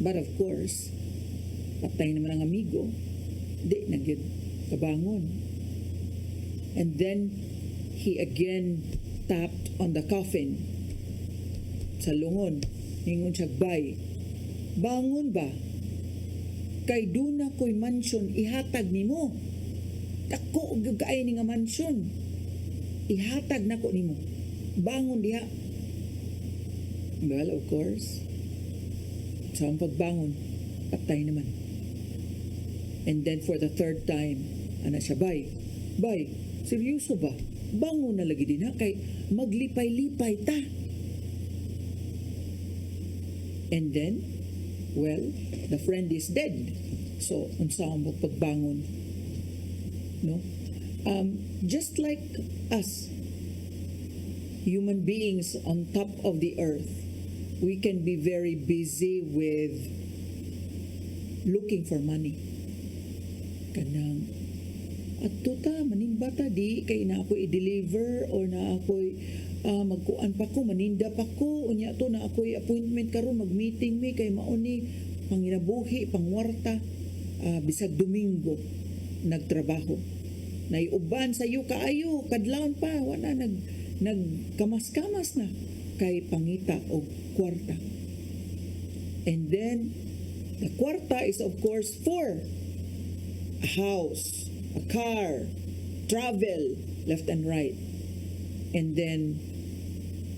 But of course, patay naman ang amigo. Di nagyud kabangon. And then he again tapped on the coffin. Sa lungon, ningon siya, bay, bangon ba? Kay duna ko'y mansion ihatag nimo. Dako og kaay ni nga mansion. Ihatag nako nimo. Bangon diha. Well, of course, sa ang pagbangon, patay naman. And then for the third time, ana siya, bay, seryoso ba? Bangon na lagi din ha, kay maglipay-lipay ta. And then, well, the friend is dead. So, unsa ang pagbangon? No? Just like us, human beings on top of the earth, we can be very busy with looking for money. Kanang, ato ta, manimba ta, di, kay na ako i-deliver or na ako'y magkuan pa ko, maninda pa ko, unya to na ako'y appointment karon mag-meeting mi, kay mauni, panginabuhi, pangwarta, bisag Domingo, nagtrabaho. Naiuban sa iyo kaayo, kadlawon pa, wala nagkamas-kamas na, kay pangita o kwarta. And then, the kwarta is of course for a house, a car, travel, left and right. And then,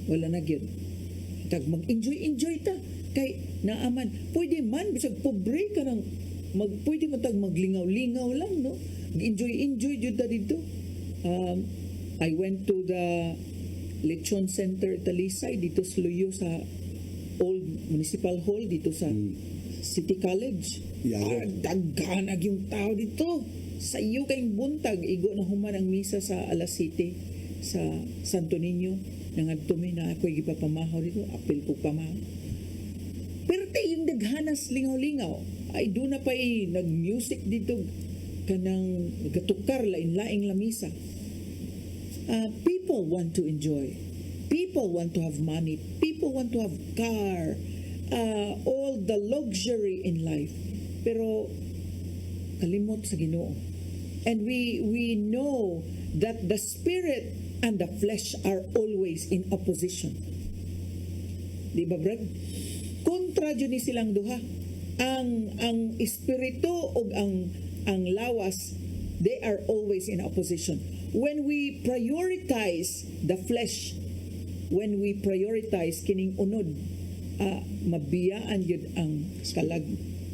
wala na gyud. Tag mag-enjoy ta. Kay naaman, pwede man, bisag pobre ka ng, pwede man tag maglingaw-lingaw lang, no? Enjoy jud ta dito. I went to the Lechon Center Talisay, dito sa Luyo, sa Old Municipal Hall, dito sa City College. Daghanag yung tao dito. Sa iyo kayong buntag, igo na human ang misa sa Alas City, sa Santo Niño. Nangadtumi na ako ipapamahaw dito, apil ko pamahaw. Pero yung daghanas lingaw-lingaw, ay doon na pa'y nag-music dito, kanang gatukar, lain-laing lamisa. People want to enjoy. People want to have money. People want to have car. All the luxury in life. Pero kalimot sa Ginoo. And we know that the spirit and the flesh are always in opposition. Di ba, Brad? Kontra dyan ni silang duha. Ang espiritu o ang lawas, they are always in opposition. When we prioritize the flesh, when we prioritize kining unod, mabiyaan yun ang kalag.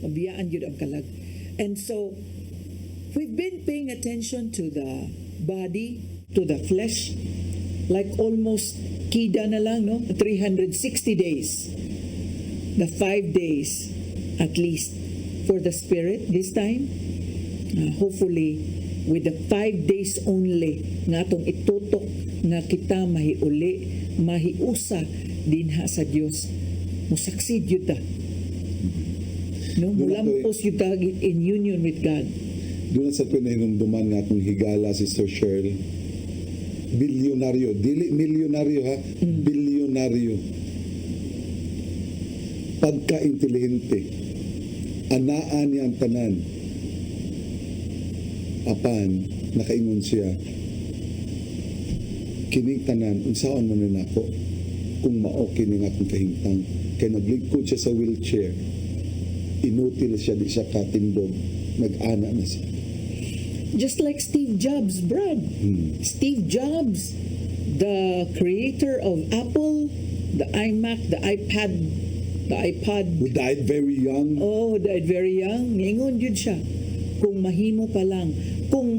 Mabiyaan yun ang kalag. And so, we've been paying attention to the body, to the flesh, like almost kida na lang, no? 360 days. The 5 days, at least, for the spirit this time. Hopefully, with the 5 days only nga atong itutok nga kita mahiuli, mahiusa dinha sa Dios. Musaksid yun ta. No? Mulampos yun ta in union with God. Doon sa pinahinumduman nga atong higala, Sister Cheryl, bilyonaryo, dili milyonaryo ha, bilyonaryo. Pagka-intelihente, anaan niya ang tanan. Apan, nakaingon siya, kining tanan, unsaon man na ako, kung maoki ng akong kahimtang. Kaya nagligkod siya sa wheelchair, inutil siya, di siya katindog, nag-ana na siya. Just like Steve Jobs, Brad. Steve Jobs, the creator of Apple, the iMac, the iPad, who died very young. Oh, died very young. Ningon yun siya. Kung mahimo pa lang, kung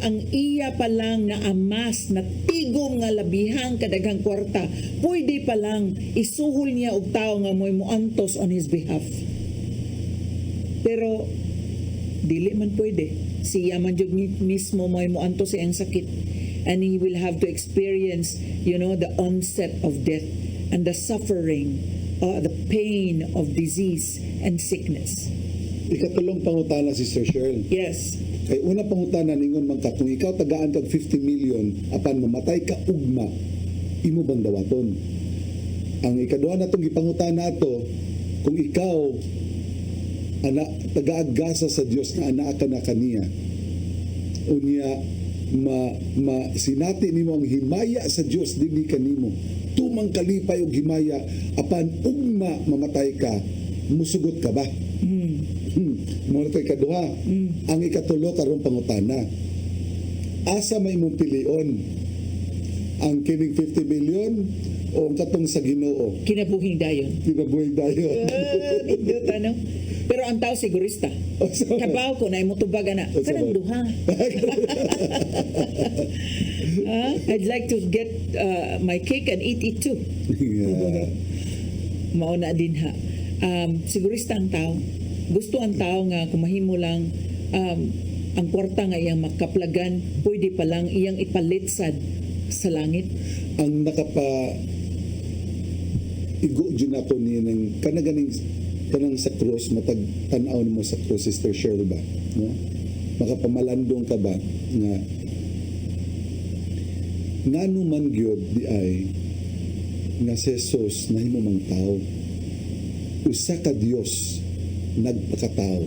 ang iya pa lang na amas, na tigom nga labihang kadaghang kwarta, pwede pa lang isuhol niya og tao nga mo'y muantos on his behalf. Pero dili man pwede. Siya man jud mismo mo'y muantos sa iyang sakit, and he will have to experience, the onset of death and the suffering, the pain of disease and sickness. Ikatulong pangutana, Sister Cheryl. Yes. Kay una pangutana ningon man ka, kung ikaw tagaan kag 50 million, apan mamatay ka ugma, imo bang dawaton? Ang ikaduha natong gipangutan nato, kung ikaw taga-agasa sa Dios nga anak ka na kaniya, unya sinati nimo ang himaya sa Dios dinhi kanimo, tumang kalipay og himaya apan ugma mamatay ka, musugot ka ba? Mo na tay kaduha. Ang ikatulo karong pangutana, asa may imong pilion, ang kining 50 million o ang katong sa Ginoo? Kinabuhing dayon. Kinabuhing dayon. Indot, ano? Pero ang tao sigurista. Kabaw ko na imutubag na. Kanang duha. I'd like to get my cake and eat it too. Yeah. Mauna din ha. Sigurista ang tao. Gusto ang tao nga kumahimo lang ang kwarta nga iyang makaplagan, pwede pa lang iyang ipalit sa langit. Ang igo dyan ako ni ng kanang sa cross, matag tanaw mo sa cross, Sister Cheryl ba? No? Makapamalandong ka ba nga man gyud di ay nga si Jesus nahimo mang tao, usa ka Dios nagpakatao.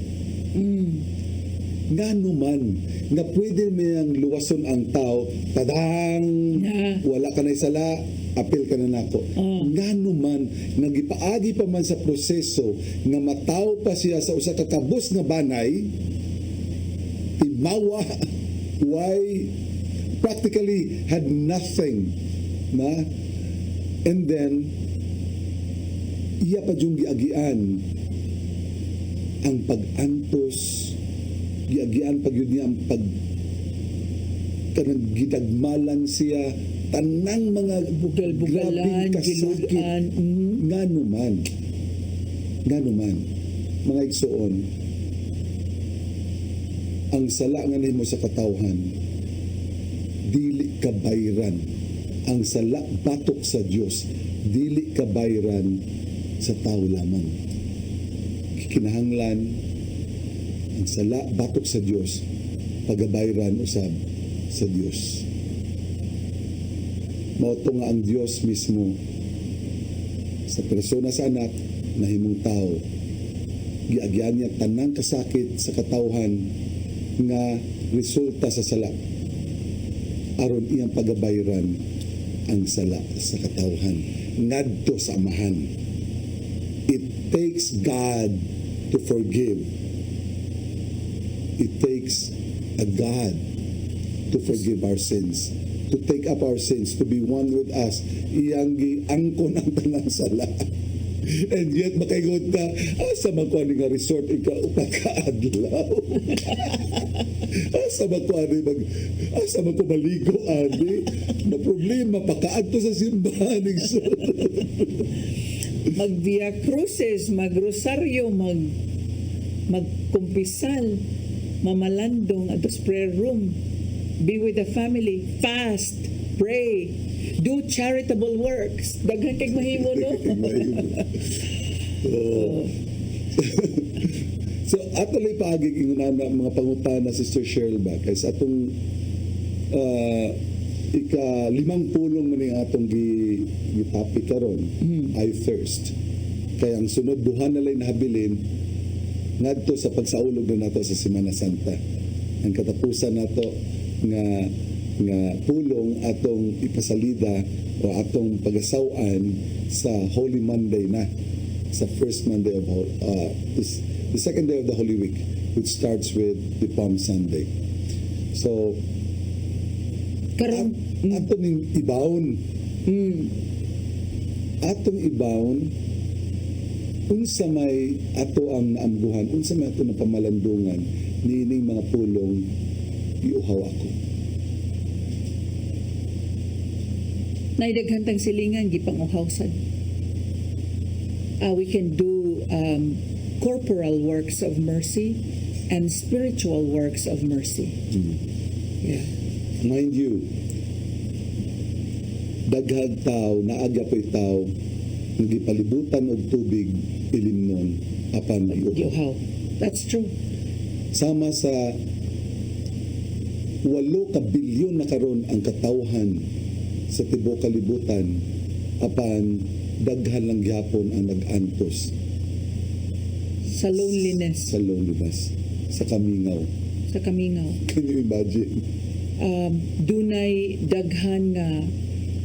Nga man nga pwede mayang luwason ang tao, tadang wala ka na isala, apil ka na nako. Nga man nagipaagi pa man sa proseso nga mataw pa siya sa usa ka kabus nga banay, timawa, why practically had nothing na, and then iya pa yung giagian ang pag-antos, giagian pag yun niya ang kanang gidagmalan siya, tanang mga bugal-bugalan, giludan. Nga naman mga igsoon, ang sala nga nimo sa katawhan dili kabayran. Ang sala batok sa Dios dili kabayran sa tao lamang. Kinahanglan ang sala batok sa Dios, pagabayran usab sa Dios. Mao to nga ang Dios mismo sa persona sa anak nahimong tao, giagyan niya tanang kasakit sa katawhan nga resulta sa sala aron iyang pagabayran ang sala sa katawhan ngadto sa amahan. It takes God to forgive. It takes a God to forgive our sins, to take up our sins, to be one with us. Iyang giangkon ang tanang sala. And yet makaingon ka, asa man ko nga resort ikaw pagkaadlaw. asa man ko maligo ani. Na problema pakaadto sa simbahan ng Mag-via cruises, mag-rosaryo, magkumpisal, mamalandong at prayer room, be with the family, fast, pray, do charitable works. Daghan kay mahimo, no? So atuloy paagi ingon na mga pangutana Sister Cheryl ba kay sa atong ika-5 pulong man ang atong gi-topic karon, I thirst. Kaya ang sunod duha na lang nahabilin ngadto sa pagsaulog na nato sa Semana Santa. Ang katapusan nato nga pulong atong ipasalida o atong pagasawan sa Holy Monday na, sa first Monday of the second day of the Holy Week, which starts with the Palm Sunday. So atong ibawon unsa may ato ang naamguhan, unsa may ato na pamalandungan nining mga pulong iuhaw ako. Naidaghantang silingan gipanguhaw sad. We can do corporal works of mercy and spiritual works of mercy. Yeah. Mind you, daghang tao, naaga po'y tao, nagipalibutan og tubig, ilimnon, apan iuhaw. That's true. Sama sa 8 ka bilyon na karon ang katawhan sa tibuok kalibutan apan daghan lang gyapon ang nag-antos Sa loneliness, sa loneliness, sa kamingaw. sa kamingaw. Can you imagine? Dunay daghan nga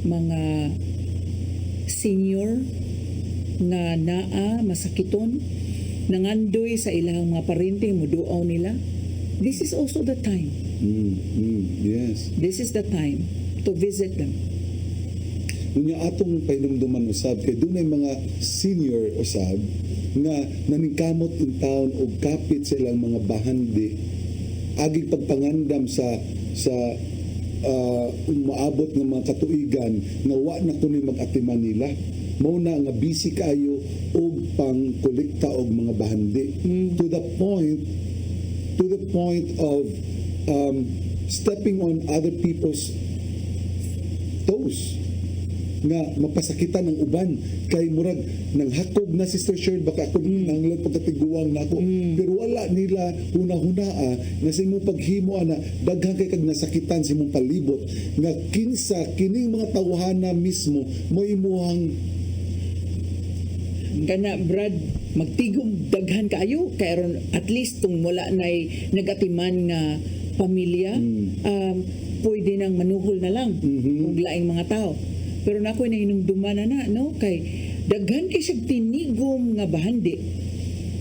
mga senior nga naa masakiton nangandoy sa ilang mga parente muduaw nila. This is also the time. Yes. This is the time to visit them. Unya atong pahinumduman usab kay dunay mga senior usab nga naningkamot in town og kapit sa ilang mga bahandi agig pagpangandam sa maabot ng mga katuigan nga wa na kunoy mag-atiman nila mao na nga busy kayo og pangkolekta og mga bahandi to the point of stepping on other people's toes nga mapasakitan ng uban kay murag nang hakog na Sister Cheryl baka ako nang pagkatiguang nako pero wala nila hunahunaa nga sa imong paghimo ana daghan kay kag nasakitan sa imong palibot nga kinsa kining mga tawhana mismo mo imuhang Kana Brad, magtigom daghan kaayo kay aron at least tung wala nay nagatiman nga pamilya pwede nang manuhol na lang og laing mga tao. Pero nako na hinumduman na no kay daghan kay siya tinigom nga bahandi.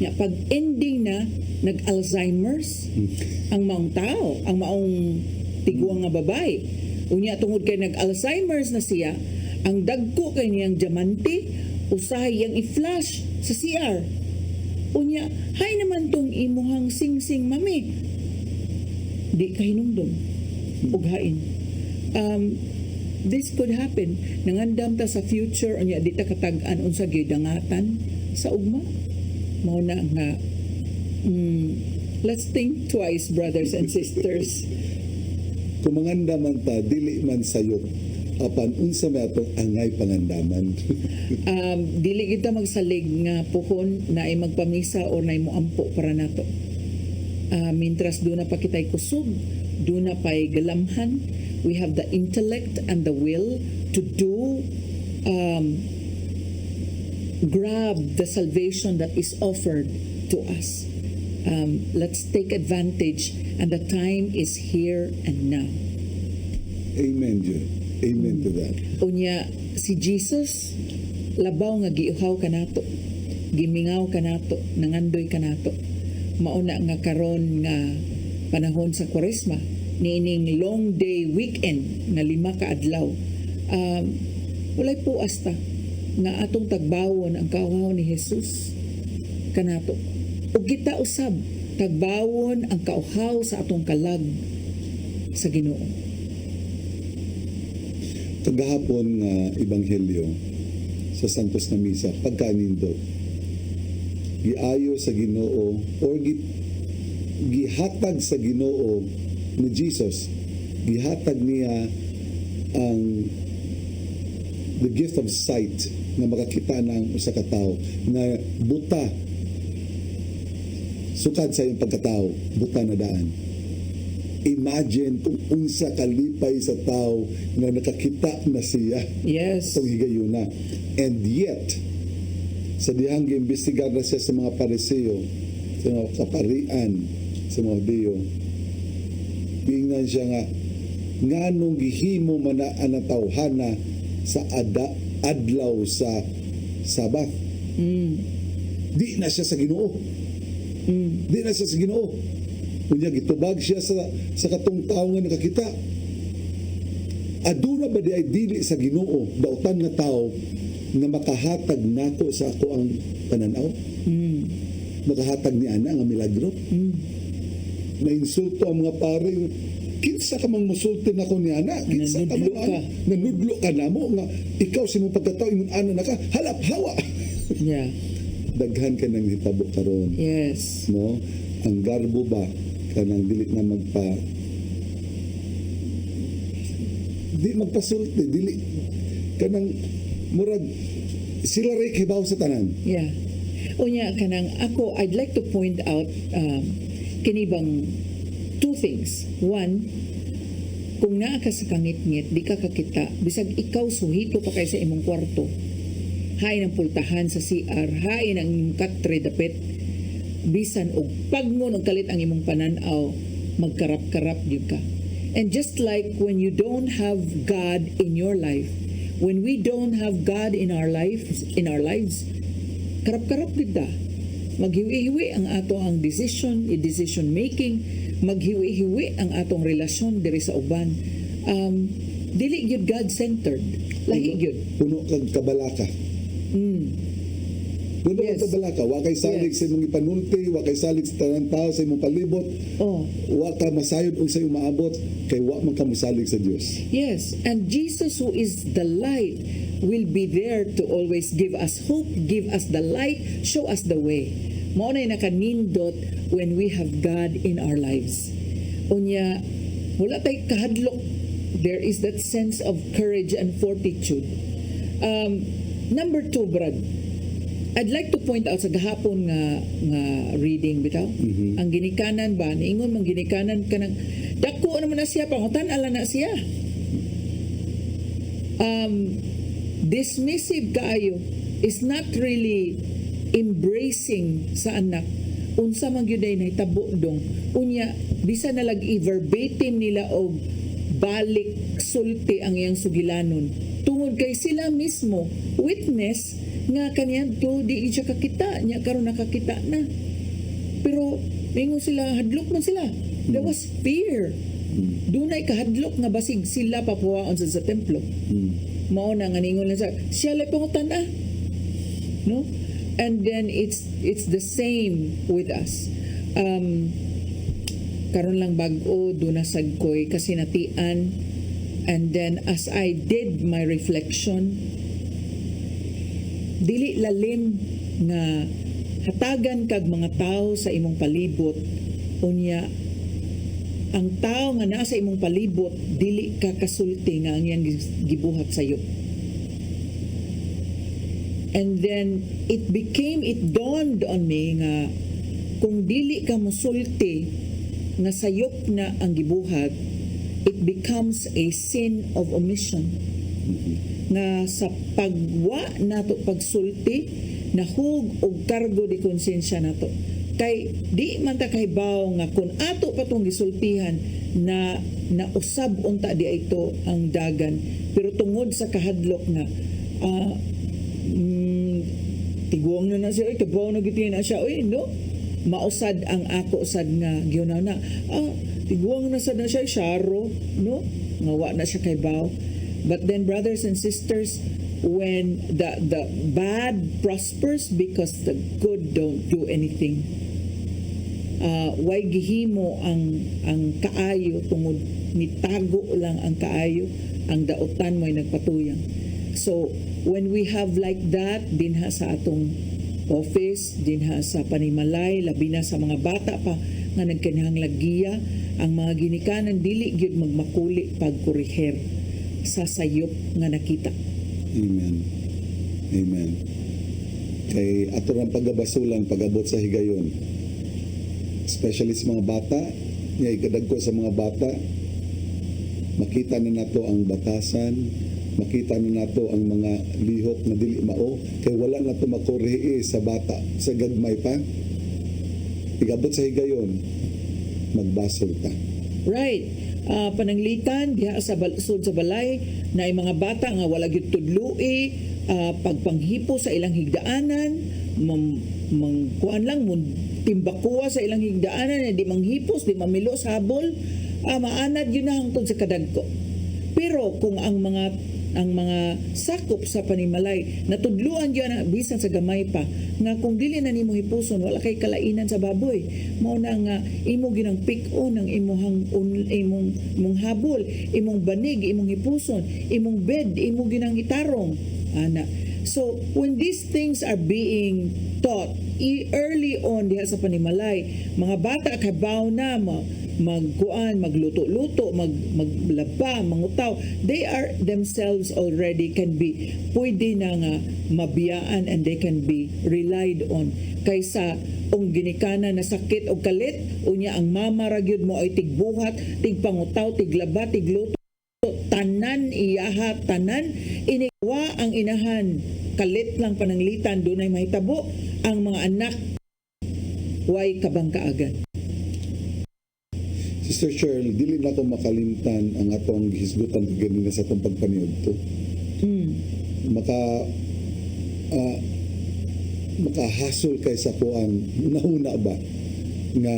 Nya pag ending na nag-Alzheimer's ang maong tao, ang maong tiguang nga babay. Unya tungod kay nag-Alzheimer's na siya, ang dagko kay niyang diamante usahay yang i-flash sa CR. Unya, hay naman tong imuhang sing-sing mami. Di ka hinumdum. Ughain. This could happen. Nangandam ta sa future, unya di ta katag-an unsa gyud dangatan sa ugma. Mao na nga let's think twice, brothers and sisters. kung mangandaman ta dili man sayop apan unsa may atong angay pangandaman. Dili kita magsalig nga puhon na ay magpamisa o na moampo para nato. Mintras doon na pa kita'y kusog, doon na pa'y galamhan, we have the intellect and the will to do grab the salvation that is offered to us. Let's take advantage, and the time is here and now. Amen, Jude. Amen to that. Unya, si Jesus, labaw nga giuhaw kanato, gimingaw kanato, nangandoy kanato. Mauna nga karon nga panahon sa Kwaresma, niining long day weekend na 5 ka adlaw. Walay po asta nga atong tagbawon ang kauhaw ni Jesus kanato. Ug kita usab tagbawon ang kauhaw sa atong kalag sa Ginoo. Kagahapon nga ebanghelyo sa Santos na Misa pagkanindot giayo sa Ginoo or gihatag sa Ginoo ni Jesus, gihatag niya ang the gift of sight na makakita ng usa ka tawo na buta sukad sa iyang pagkatao, buta na daan. Imagine kung unsa kalipay sa tao nga nakakita na siya. Yes. Itong higayuna. And yet, sa dihang giimbestigar na siya sa mga pariseo, sa mga kaparian, sa mga Hudiyo, bingnan siya nga nung gihimo man na ang tawhana sa adlaw sa Sabat. Di na siya sa Ginoo. Di na siya sa Ginoo. Kunya gitubag siya sa katong tawo nga nakakita. Aduna ba di ay dili sa Ginoo dautan nga tawo nga makahatag nako sa ako ang pananaw? Makahatag ni ana nga milagro? Nainsulto ang mga pare, kinsa ka mang musulti nako ni ana? Kinsa ka mang nanudlo ka namo nga ikaw sa imong pagkatao ingon ana naka halap hawa. Yeah. Daghan ka nang hitabo karon. Yes. No? Ang garbo ba kanang dili na magpasulti, dili kanang murag sila ray kibaw sa tanan. Yeah. Unya kanang ako, I'd like to point out kinibang two things. One, kung naa ka sa kangit-ngit, di ka kakita, bisag ikaw suhito pa kay sa imong kwarto, hain ang pultahan sa CR, hain ang imong katre dapit, bisan og pagngon og kalit ang imong pananaw, magkarap-karap yun ka. And just like when you don't have God in your life, when we don't have God in our lives, karap-karap gid ta. Maghiwi-hiwi ang ato ang decision making, maghiwi-hiwi ang atong relasyon diri sa uban. Dili gyud God-centered. Lahi gyud. Puno kang kabalaka. Puno kang kabalaka. Wa kay salig sa imong ipanulti, wa kay salig sa tanang tao sa imong palibot. Wa ka masayod og sa imong maabot kay wa man ka mosalig sa Dios. Yes, and Jesus, who is the light, will be there to always give us hope, give us the light, show us the way. Mao na nakanindot when we have God in our lives. Unya, wala tay kahadlok. There is that sense of courage and fortitude. Number 2, Brad, I'd like to point out sa gahapon nga reading bitaw. Ang ginikanan ba, niingon mang ginikanan ka ng dako naman na siya, pangutan ala na siya. Dismissive kaayo is not really embracing sa anak. Unsa man gyud ay nahitabo dong. Unya, bisa na lag-verbatim nila og balik sulti ang iyang sugilanon. Tungod kay sila mismo witness nga kanyan to di siya kakita nya karon nakakita na. Pero mingon sila, hadlok man sila. There was fear. Dunay kahadlok nga basig sila papuwaon sa templo. Mao na nga ningon lang siya lay pangutan no. And then it's the same with us. Karon lang bag-o dunasag koy kasi natian, and then as I did my reflection, dili lalim nga hatagan kag mga tao sa imong palibot, unya ang tao nga naa sa imong palibot dili ka kasulti nga ang iyang gibuhat sayo. And then it dawned on me nga kung dili ka mosulti nga sayop na ang gibuhat, it becomes a sin of omission. Nga sa pagwa nato pagsulti, nahug og kargo di konsensya nato. Kay di man ta kahibaw nga kung ato pa tong gisultihan na usab unta di ito ang dagan, pero tungod sa kahadlok na tiguang na siya, kabaw na gitin na siya, no? Mausad ang ako usad nga giunaw na. Tiguang na sad na siya, syaro, no? Ngawa na siya kay baw. But then, brothers and sisters, when the bad prospers because the good don't do anything, way gihimo ang kaayo tungod nitago lang ang kaayo, ang dautan mo'y nagpatuyang. So, when we have like that, dinha sa atong office, dinha sa panimalay, labi na sa mga bata pa nga nagkanahanglag giya, ang mga ginikanan dili gyud magmakuli pagkuriher sa sayop nga nakita. Amen. Amen. Kay ato ang pagabasulan pagabot sa higayon, especially sa mga bata, nga ikadagko sa mga bata, makita na nato ang batasan, makita na nato ang mga lihok na dili mao, kay wala na to makorehe sa bata sa gagmay pa. Igabot sa higayon, magbasol ta. Right. Pananglitan diha sa sud sa balay na ay mga bata nga wala gyud tudloi, pagpanghipo sa ilang higdaanan, kuan lang timbakuha sa ilang higdaanan, di manghipos, di mamilo sa habol, maanad yun na hangtod sa kadagko. Pero kung ang mga sakop sa panimalay natudluan diyan na bisan sa gamay pa nga kung dili na nimo hipuson wala kay kalainan sa baboy, mao na nga imo ginang pick-on ng imong habol, imong banig, imong hipuson, imong bed, imo ginang itarong ana. So when these things are being taught early on diha sa panimalay, mga bata kabaw na magkuan, magluto-luto, maglaba, mangutaw. They are themselves already can be pwede na nga mabiyaan and they can be relied on. Kaysa ung ginikana na sakit o kalit, unya ang mama ragyod mo ay tigbuhat, tigpangutaw, tiglaba, tigluto, tanan iyaha, tanan iniwa ang inahan. Kalit lang pananglitan, dunay mahitabo ang mga anak way kabang kaagan. Sister Cheryl, dili na ko makalimtan ang atong hisgutan ganina sa atong pagpaniud to. Makahasol kay sa kuan nauna ba nga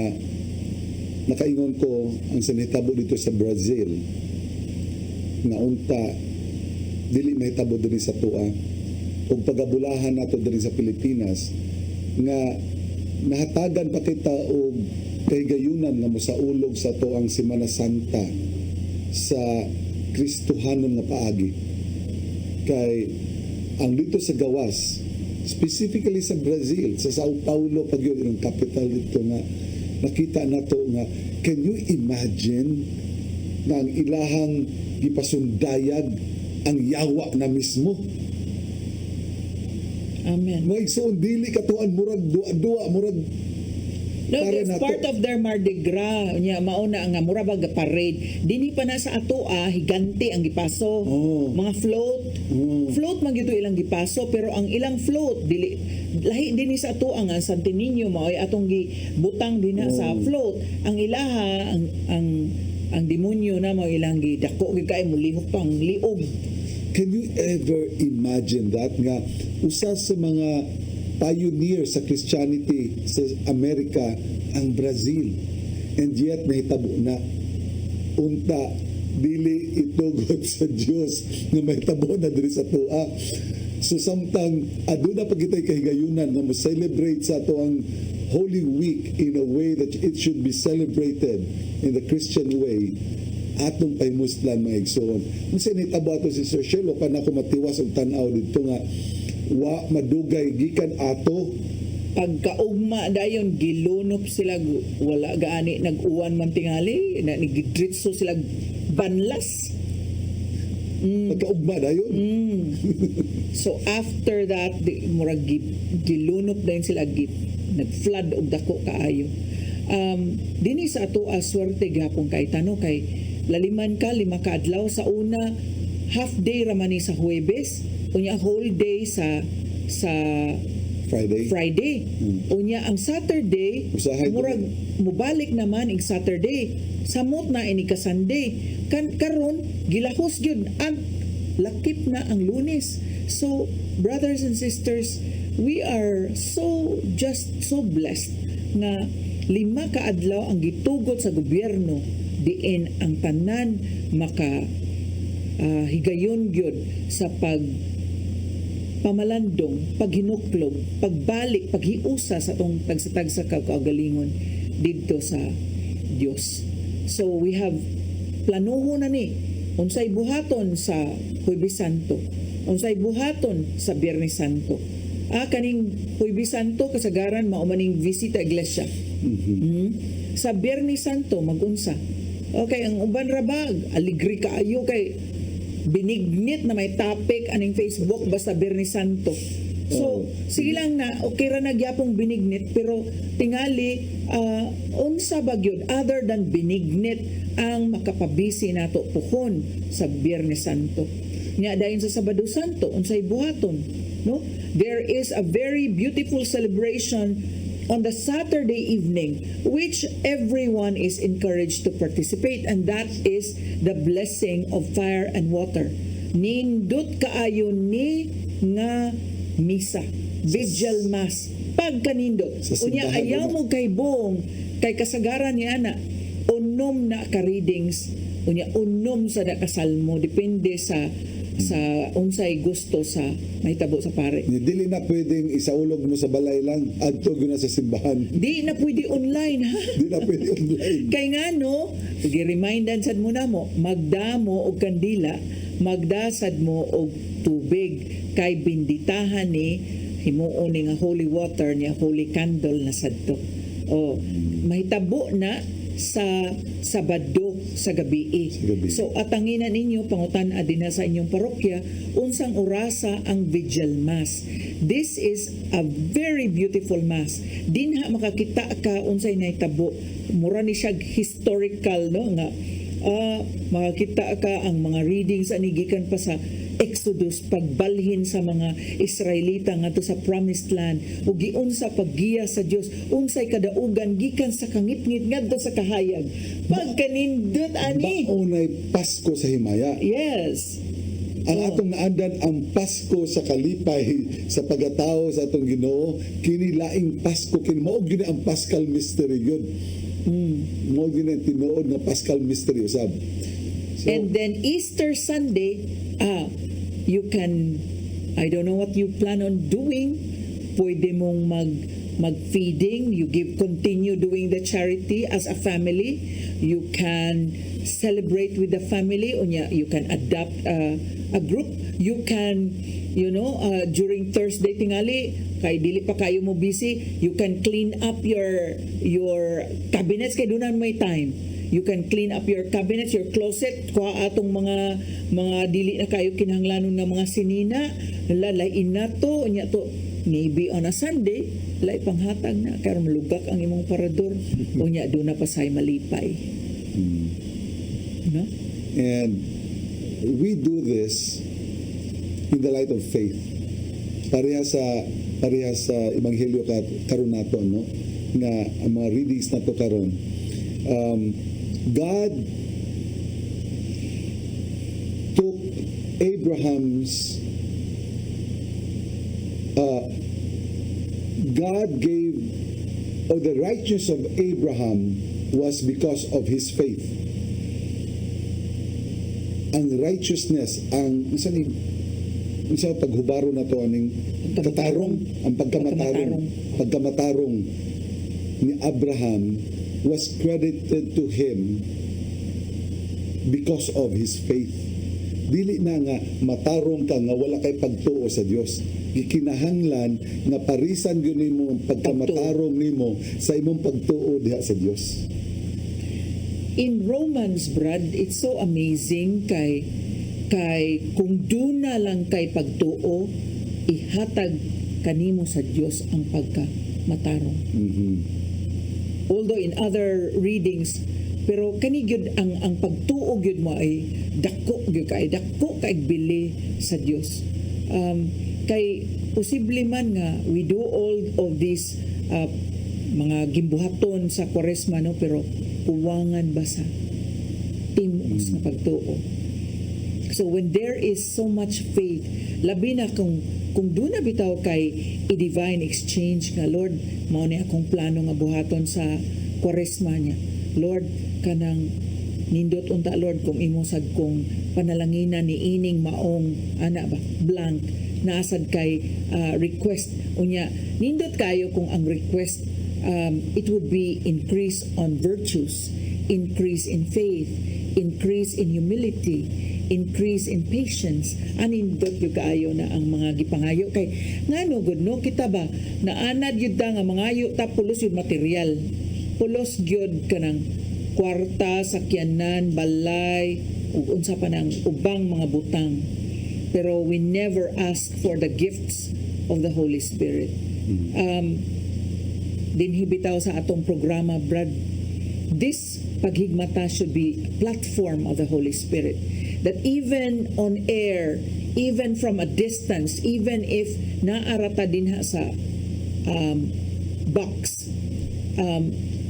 nakaingon ko ang sanitabo dito sa Brazil nga unta dili mahitabo diri sa tua ug pagabulahan nato diri sa Pilipinas nga nahatagan pa kita og kahigayunan nga mosaulog sa to ang Semana Santa sa Kristohanon nga paagi. Kay ang dito sa gawas, specifically sa Brazil, sa Sao Paulo, pag yun ang capital dito nga, nakita na to nga, can you imagine na ang ilahang gipasundayag ang yawa na mismo? Amen. May so dili katuan murag dua murag No, para it's nato. part of their Mardi Gras. Nya mauna nga mura bag parade. Dini pa na sa ato higanti ang gipaso. Mga float. Float man gito ilang gipaso pero ang ilang float dili lahi dinhi sa ato ang Santo Niño mao ay atong gibutang dinha sa float. Ang ilaha ang demonyo na mao ilang gidako gid kay mulihok pang liog. Can you ever imagine that nga usa sa mga pioneer sa Christianity sa Amerika ang Brazil, and yet nahitabo na unta dili itugot sa Dios nga mahitabo na diri sa tua. So samtang aduna pa kitay kahigayunan nga mo-celebrate sa ato ang Holy Week in a way that it should be celebrated in the Christian way, atong pahimuslan mga igsoon. Unsa ni tabo ato si Sir Shelo kana ko matiwas og tan-aw dito nga wa madugay gikan ato pagkaugma dayon gilunop sila wala gaani nag-uwan man tingali na nigidritso sila banlas pagkaugma dayon. So after that murag gilunop dayon sila nag-flood og dako kaayo. Dinhi sa ato swerte gyapon kay tano kay laliman ka 5 ka adlaw sa una half day ramani sa Huwebes unya whole day sa Friday. Unya ang Saturday murag mubalik naman ig Saturday samot na ini ka Sunday karon gilahos gyud ang lakip na ang Lunes. So brothers and sisters, we are so blessed nga 5 ka adlaw ang gitugot sa gobyerno diin ang tanan maka higayon gyud sa pamalandong, paghinuklog, pagbalik, paghiusa sa tong tagsa-tagsa kagalingon didto sa Dios. So we have planuhon na ni unsay buhaton sa Huwebes Santo, unsay buhaton sa Biyernes Santo. Kaning Huwebes Santo kasagaran mao maning visita iglesia. Sa Biyernes Santo magunsa. Okay, ang uban rabag aligri kaayo kay binignit na may topic aning Facebook basta Biyernes Santo. So, sige lang na okay ra nagyapong binignit pero tingali unsa ba gyud other than binignit ang makapabisi nato puhon sa Biyernes Santo. Nya dayon sa Sabado Santo unsay buhaton, no? There is a very beautiful celebration on the Saturday evening, which everyone is encouraged to participate, and that is the blessing of fire and water. Nindot kaayo ni nga misa, vigil mass, pagkanindot. Unya ayaw mo kay buong, kay kasagaran niya na, unom na ka-readings, unya unom sa kasalmo, depende sa unsay gusto sa mahitabo sa pare. Dili na pwedeng isaulog mo sa balay lang adto gyud na sa simbahan. Di na pwede online ha. Di na pwede online. Kay ngano, gi-remindan sad mo na mo, magdamo og kandila, magdasad mo og tubig kay binditahan ni himuon ni nga holy water niya, holy candle na sadto. Mahitabo na sa Sabado sa gabi. gabi. So atanginan ninyo pangutan-a dinha sa inyong parokya unsang orasa ang Vigil Mass. This is a very beautiful mass. Dinha makakita ka unsay nahitabo. Mura ni siya historical, no, nga makakita ka ang mga readings ani gikan pa sa Exodus, pagbalhin sa mga Israelita ngadto sa Promised Land ug giunsa paggiya sa Dios, unsay kadaugan gikan sa kangitngit ngadto sa kahayag. Pagkanindot ani. Maunay Pasko sa himaya. Yes. Ang atong naandan ang Pasko sa kalipay sa pagatawo sa atong Ginoo, kini laing Pasko, kini mao gyud ang Paschal mystery gyud. Mao gyud ang tinuod nga Paschal mystery usab. So, And then Easter Sunday, you can, I don't know what you plan on doing. Pwede mong mag-feeding. You continue doing the charity as a family. You can celebrate with the family. Unya, you can adopt a group. You can, during Thursday tingali, kay dili pa kayo mo busy, you can clean up your cabinets kay doon may time. You can clean up your cabinets, your closet, kuha atong mga dili na kayo kinahanglanon na mga sinina, lalain na to, unya to, maybe on a Sunday, lay panghatag na, kaya malugak ang imong parador, unya doon na pa say malipay. No? and we do this in the light of faith. Pareha sa ebanghelyo karon nato, no, nga ang mga readings nato karon. God took Abraham's God gave, or the righteousness of Abraham was because of his faith. Ang righteousness, ang isa paghubaro na to aning pagkamatarong ni Abraham was credited to him because of his faith. Dili na nga matarong ka nga wala kay pagtuo sa Dios. Gikinahanglan nga parisan gyud nimo ang pagkamatarong nimo sa imong pagtuo diha sa Dios. In Romans, Brad, it's so amazing kay kung duna lang kay pagtuo, ihatag kanimo sa Dios ang pagkamatarong. Although in other readings, pero kani gyud ang pagtuo gyud mo ay dako kay bili sa Dios. Kay posible man nga we do all of these mga gimbuhaton sa Kwaresma, no, pero uwangan ba sa timos nga pagtuo. So when there is so much faith, labi na kung doon na bitaw kay i-divine exchange nga, Lord, mao ni akong plano nga buhaton sa Kwaresma niya. Lord, kanang nindot unta, Lord, kung imo sad kong panalanginan ni ining maong blank naasad kay request unya nindot kayo kung ang request it would be increase on virtues, increase in faith, increase in humility, increase in patience. Anindot yung kaayo na ang mga gipangayo kay ngano gud, no, kita ba naanad yun nga mangayo ta pulos yung material, pulos gyud kanang kwarta, sakyanan, balay ug unsa pa nang ubang mga butang, pero we never ask for the gifts of the Holy Spirit. Dinhi bitaw sa atong programa, Brad, this paghigmata should be a platform of the Holy Spirit, that even on air, even from a distance, even if naarata dinha sa box,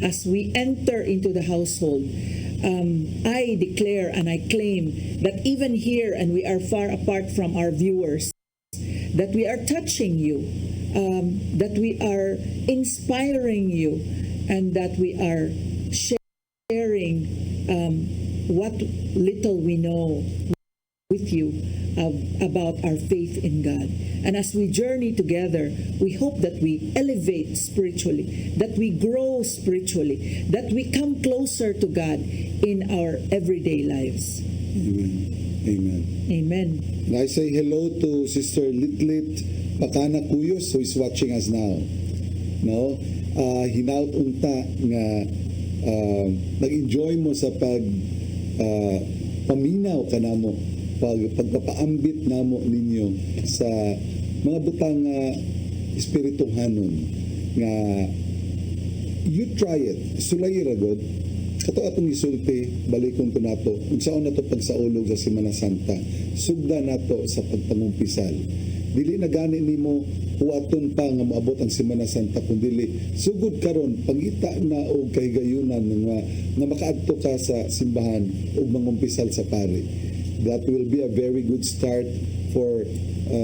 as we enter into the household, I declare and I claim that even here, and we are far apart from our viewers, that we are touching you, that we are inspiring you, and that we are sharing what little we know with you about our faith in God. And as we journey together, we hope that we elevate spiritually, that we grow spiritually, that we come closer to God in our everyday lives. Amen. Amen. And I say hello to Sister Litlit Pakana Cuyos, who is watching us now. No? Hinaut unta nga nag-enjoy mo sa paminaw ka namo, pagpapaambit namo ninyo sa mga butang espirituhanon nga you try it. Sulay ra god. Kato atong isulti, balikon ko nato. Unsaon nato pagsaulog sa Semana Santa. Sugda nato sa pagpangumpisal. Dili na gani nimo huwaton pa nga moabot ang Semana Santa kun dili sugod karon pangita na og kahigayunan nga makaadto ka sa simbahan ug mangumpisal sa pari. That will be a very good start for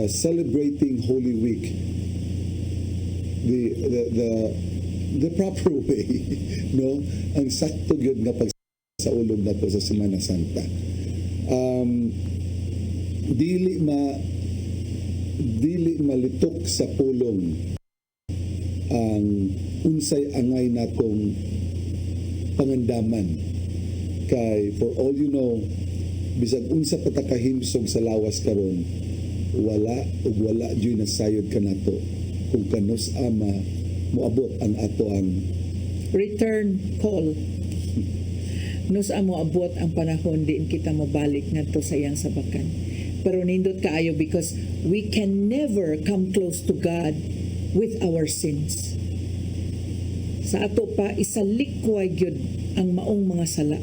celebrating Holy Week the proper way, no? Ang sakto gyud nga pagsaulog nato sa Semana Santa. Dili malitok sa pulong ang unsay angay natong pangandaman. Kay for all you know, bisag unsa patakahimsog sa lawas karon, wala gyud nasayod kanato kung kanus ama moabot ang ato ang Return call. Nus amo abot ang panahon diin kita mabalik ngadto sa iyang sabakan. Pero nindot kaayo because we can never come close to God with our sins. Sa ato pa isalikway gyud ang maong mga sala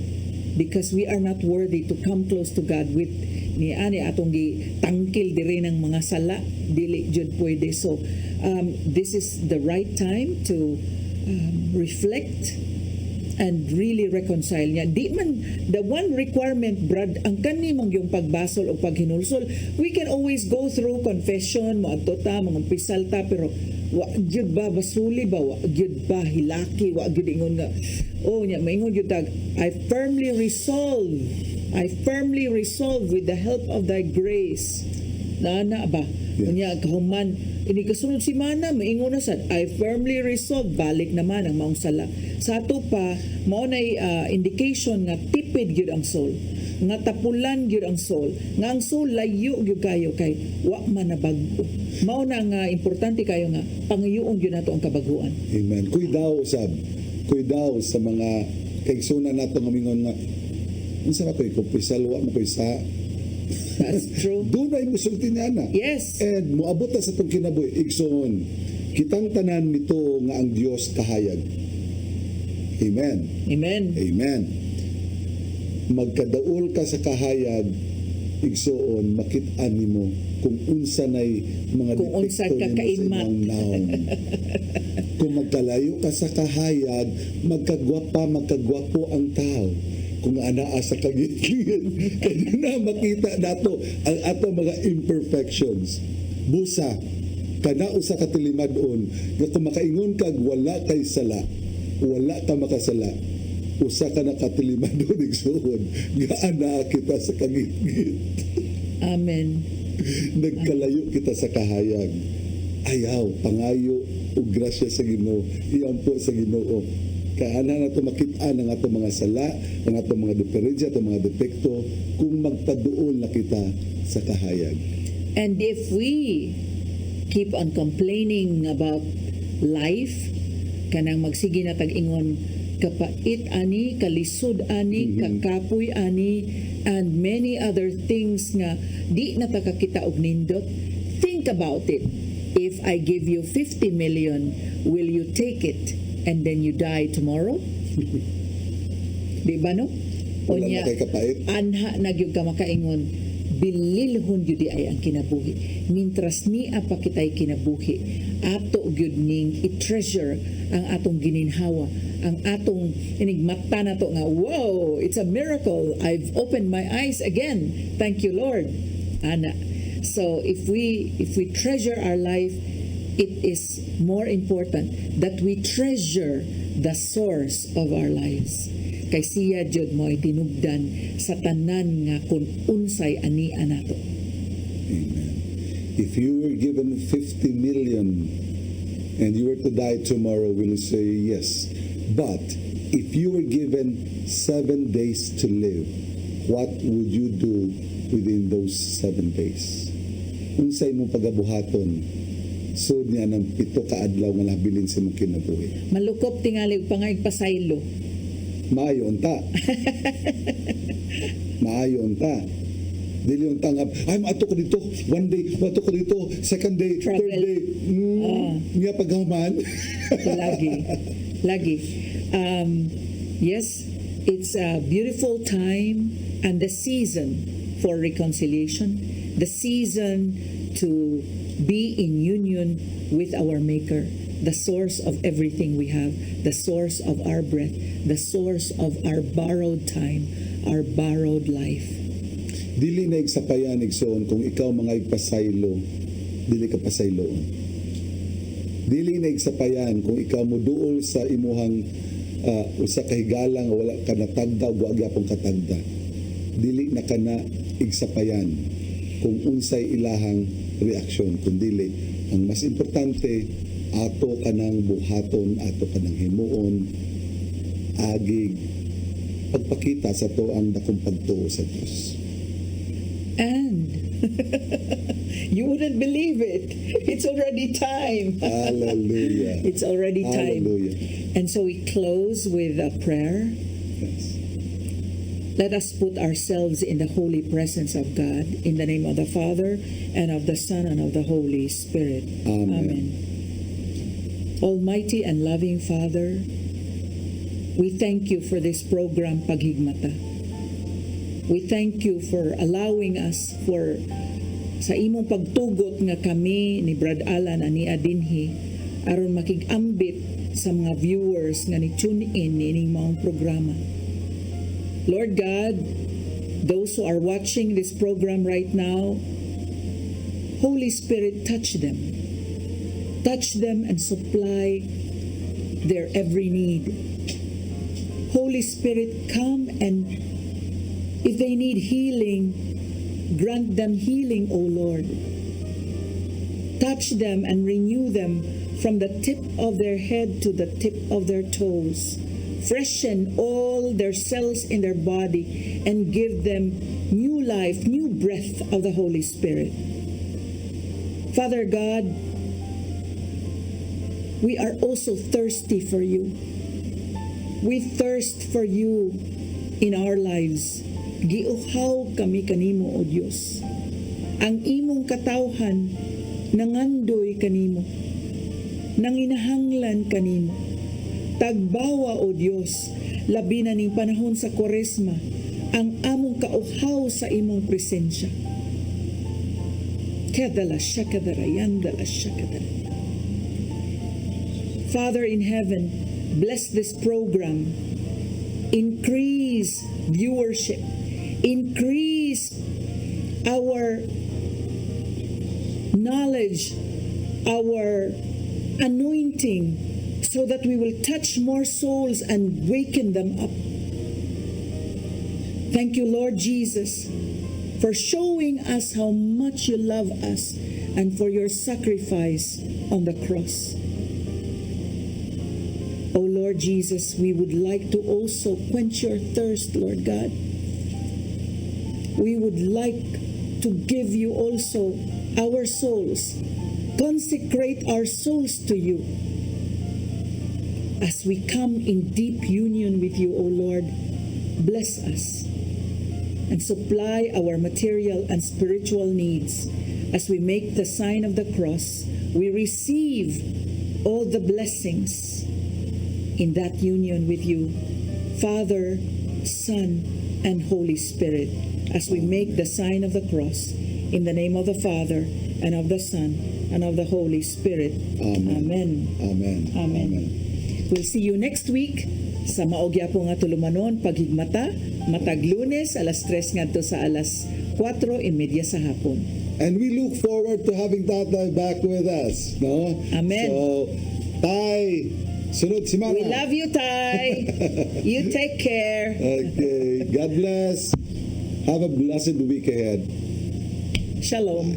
because we are not worthy to come close to God with ni ani atong gitangkil diri ng mga sala, dili jud pwede. So this is the right time to reflect and really reconcile niya. Di man, the one requirement, Brad, ang kanimang yung pagbasol o paghinulsol, we can always go through confession, moadto ta, mangumpisal ta, pero wa gyud ba basuli ba, wa gyud ba hilaki, wa gyud ingon nga, oh nya, maingon gyud tag, I firmly resolve with the help of thy grace. Nana ba? Unya kahuman ini kasunod si mana maingon na sad I firmly resolve balik naman ang maong sala. Sa ato pa mao nay indication nga tipid gyud ang soul. Nga tapulan gyud ang soul. Nga ang soul layo gyud kayo kay wa man nabag-o. Mao na nga importante kayo nga pangayoon gyud nato ang kabaguan. Amen. Kuidaw sa mga kaigsunan nato nga mingon nga unsa ba koy kumpisal wa mo koy sa That's true. Doon ay musulti niya na. Yes. And muabot na sa itong kinabuhi. Igsoon, kitang tanan nito nga ang Diyos kahayag. Amen. Amen. Amen. Magkadaol ka sa kahayag, igsoon, makit-an nimo kung unsa nay mga kung unsa ka kaimat. Kung magkalayo ka sa kahayag, magkagwapo ang tao. Kung anaa sa kagit-git, kaya na makita nato ang ato mga imperfections. Busa, kanao sa katilimadon, nga kung makaingon kag wala kay sala, wala ka makasala, usa ka na katilimadon, igsoon, nga anaa kita sa kagit-git. Amen. Nagkalayo kita sa kahayag. Ayaw, pangayo, o grasya sa Ginoo, iyan po sa Ginoo. Kaya na nato makita ang ato mga sala, ang ato mga diferensya, ato mga depekto, kung magpaduol na kita sa kahayag. And if we keep on complaining about life, kanang magsige na tag-ingon, kapait ani, kalisod ani, kakapoy ani, and many other things nga di natakakita og nindot, think about it. If I give you 50 million, will you take it? And then you die tomorrow? Di ba no? Wala na kay kapait. Anha na gyud ka makaingon, bililhon gyud ay ang kinabuhi. Mintras ni apa kitay kinabuhi, ato gyud ning i-treasure ang atong gininhawa, ang atong inigmata na to nga, wow, it's a miracle. I've opened my eyes again. Thank you, Lord. Ana. So if we treasure our life, it is more important that we treasure the source of our lives. Kay siya jud mo ay tinugdan sa tanan nga kung unsay ani anato. Amen. If you were given 50 million and you were to die tomorrow, will you say yes? But if you were given 7 days to live, what would you do within those 7 days? Unsay mong pagabuhaton? So niya ng 7 ka adlaw nga nabilin sa mong kinabuhi. Malukop tingali og pangaig pasaylo. Maayo unta. Maayo unta. Dili yung tangap, ay maato ko dito, one day, maato ko dito, second day, Travel. third day. Nga paghaman. Lagi. Yes, it's a beautiful time and the season for reconciliation, the season to be in union with our Maker, the source of everything we have, the source of our breath, the source of our borrowed time, our borrowed life. Dili na igsapayan igsoon kung ikaw mga igpasaylo, dili ka pasayloon. Dili na igsapayan kung ikaw mo duol sa imuhang usa ka higala nga wala ka natagda o wag yapong katagda. Dili na kana igsapayan kung unsay ilahang reaksyon, kundi ang mas importante ato kanang buhaton, ato kanang himuon, agig pagpakita sa to ang dakong pagtuo sa Dios. And you wouldn't believe it. It's already time. Hallelujah. It's already time. Hallelujah. And so we close with a prayer. Yes. Let us put ourselves in the holy presence of God in the name of the Father and of the Son and of the Holy Spirit. Amen. Almighty and loving Father, we thank you for this program, Paghigmata. We thank you for allowing us sa imong pagtugot nga kami ni Brad Alan ani Adinhi aron makigambit sa mga viewers nga ni tune in ni ining maong programa. Lord God, those who are watching this program right now, Holy Spirit, touch them. Touch them and supply their every need. Holy Spirit, come and if they need healing, grant them healing, O Lord. Touch them and renew them from the tip of their head to the tip of their toes. Freshen all their cells in their body and give them new life, new breath of the Holy Spirit. Father God, we are also thirsty for you. We thirst for you in our lives. Giuhaw kami kanimo, O Diyos. Ang imong katawhan nangandoy kanimo, nanginahanglan kanimo. Tagbawa, O Diyos, labi na ning panahon sa Kwaresma, ang among kauhaw sa imong presensya. Kedala shakadara yandala shakadara. Father in heaven, bless this program. Increase viewership. Increase our knowledge, our anointing, so that we will touch more souls and waken them up. Thank you, Lord Jesus, for showing us how much you love us and for your sacrifice on the cross. Oh Lord Jesus, we would like to also quench your thirst, Lord God. We would like to give you also our souls, consecrate our souls to you. As we come in deep union with you, O Lord, bless us and supply our material and spiritual needs. As we make the sign of the cross, we receive all the blessings in that union with you, Father, Son, and Holy Spirit. As we make the sign of the cross, in the name of the Father, and of the Son, and of the Holy Spirit. Amen. Amen. Amen. We'll see you next week sa maogya po nga tulumanon, Paghigmata, matag Lunes, alas 3 ngadto sa alas 4:30 sa hapon. And we look forward to having Tatay back with us. No? Amen. So, Tay, sunod semana. We love you, Tay. You take care. Okay. God bless. Have a blessed week ahead. Shalom.